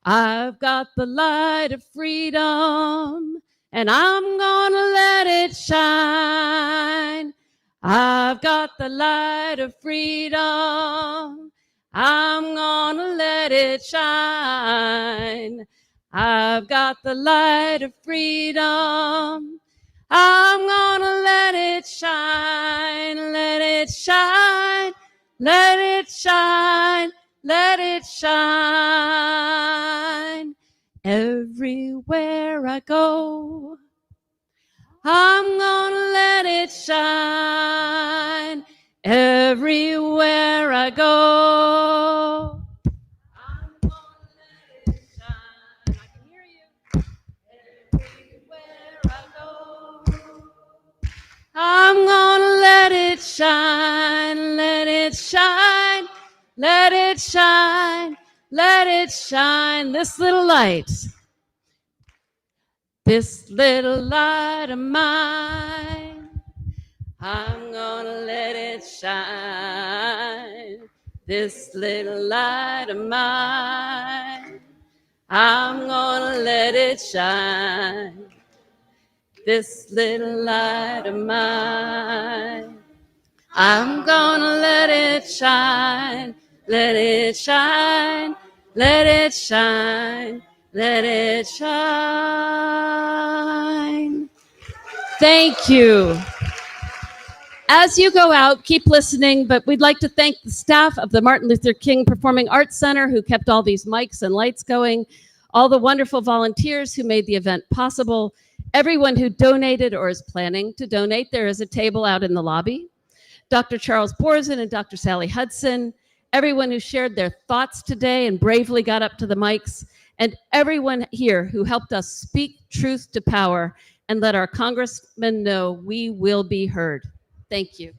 I've got the light of freedom, and I'm gonna let it shine. I've got the light of freedom, I'm gonna let it shine. I've got the light of freedom, I'm gonna let it shine. Let it shine, let it shine, let it shine. Everywhere I go, I'm gonna let it shine. Everywhere I go, I'm gonna let it shine. I can hear you. Everywhere I go, I'm gonna let it shine. Let it shine, let it shine, let it shine. This little light, this little light of mine, I'm gonna let it shine. This little light of mine, I'm gonna let it shine. This little light of mine, I'm gonna let it shine. Let it shine, let it shine, let it shine. Thank you. As you go out, keep listening, but we'd like to thank the staff of the Martin Luther King Performing Arts Center who kept all these mics and lights going, all the wonderful volunteers who made the event possible, everyone who donated or is planning to donate. There is a table out in the lobby. Dr. Charles Borzin and Dr. Sally Hudson, everyone who shared their thoughts today and bravely got up to the mics, and everyone here who helped us speak truth to power and let our congressman know we will be heard. Thank you.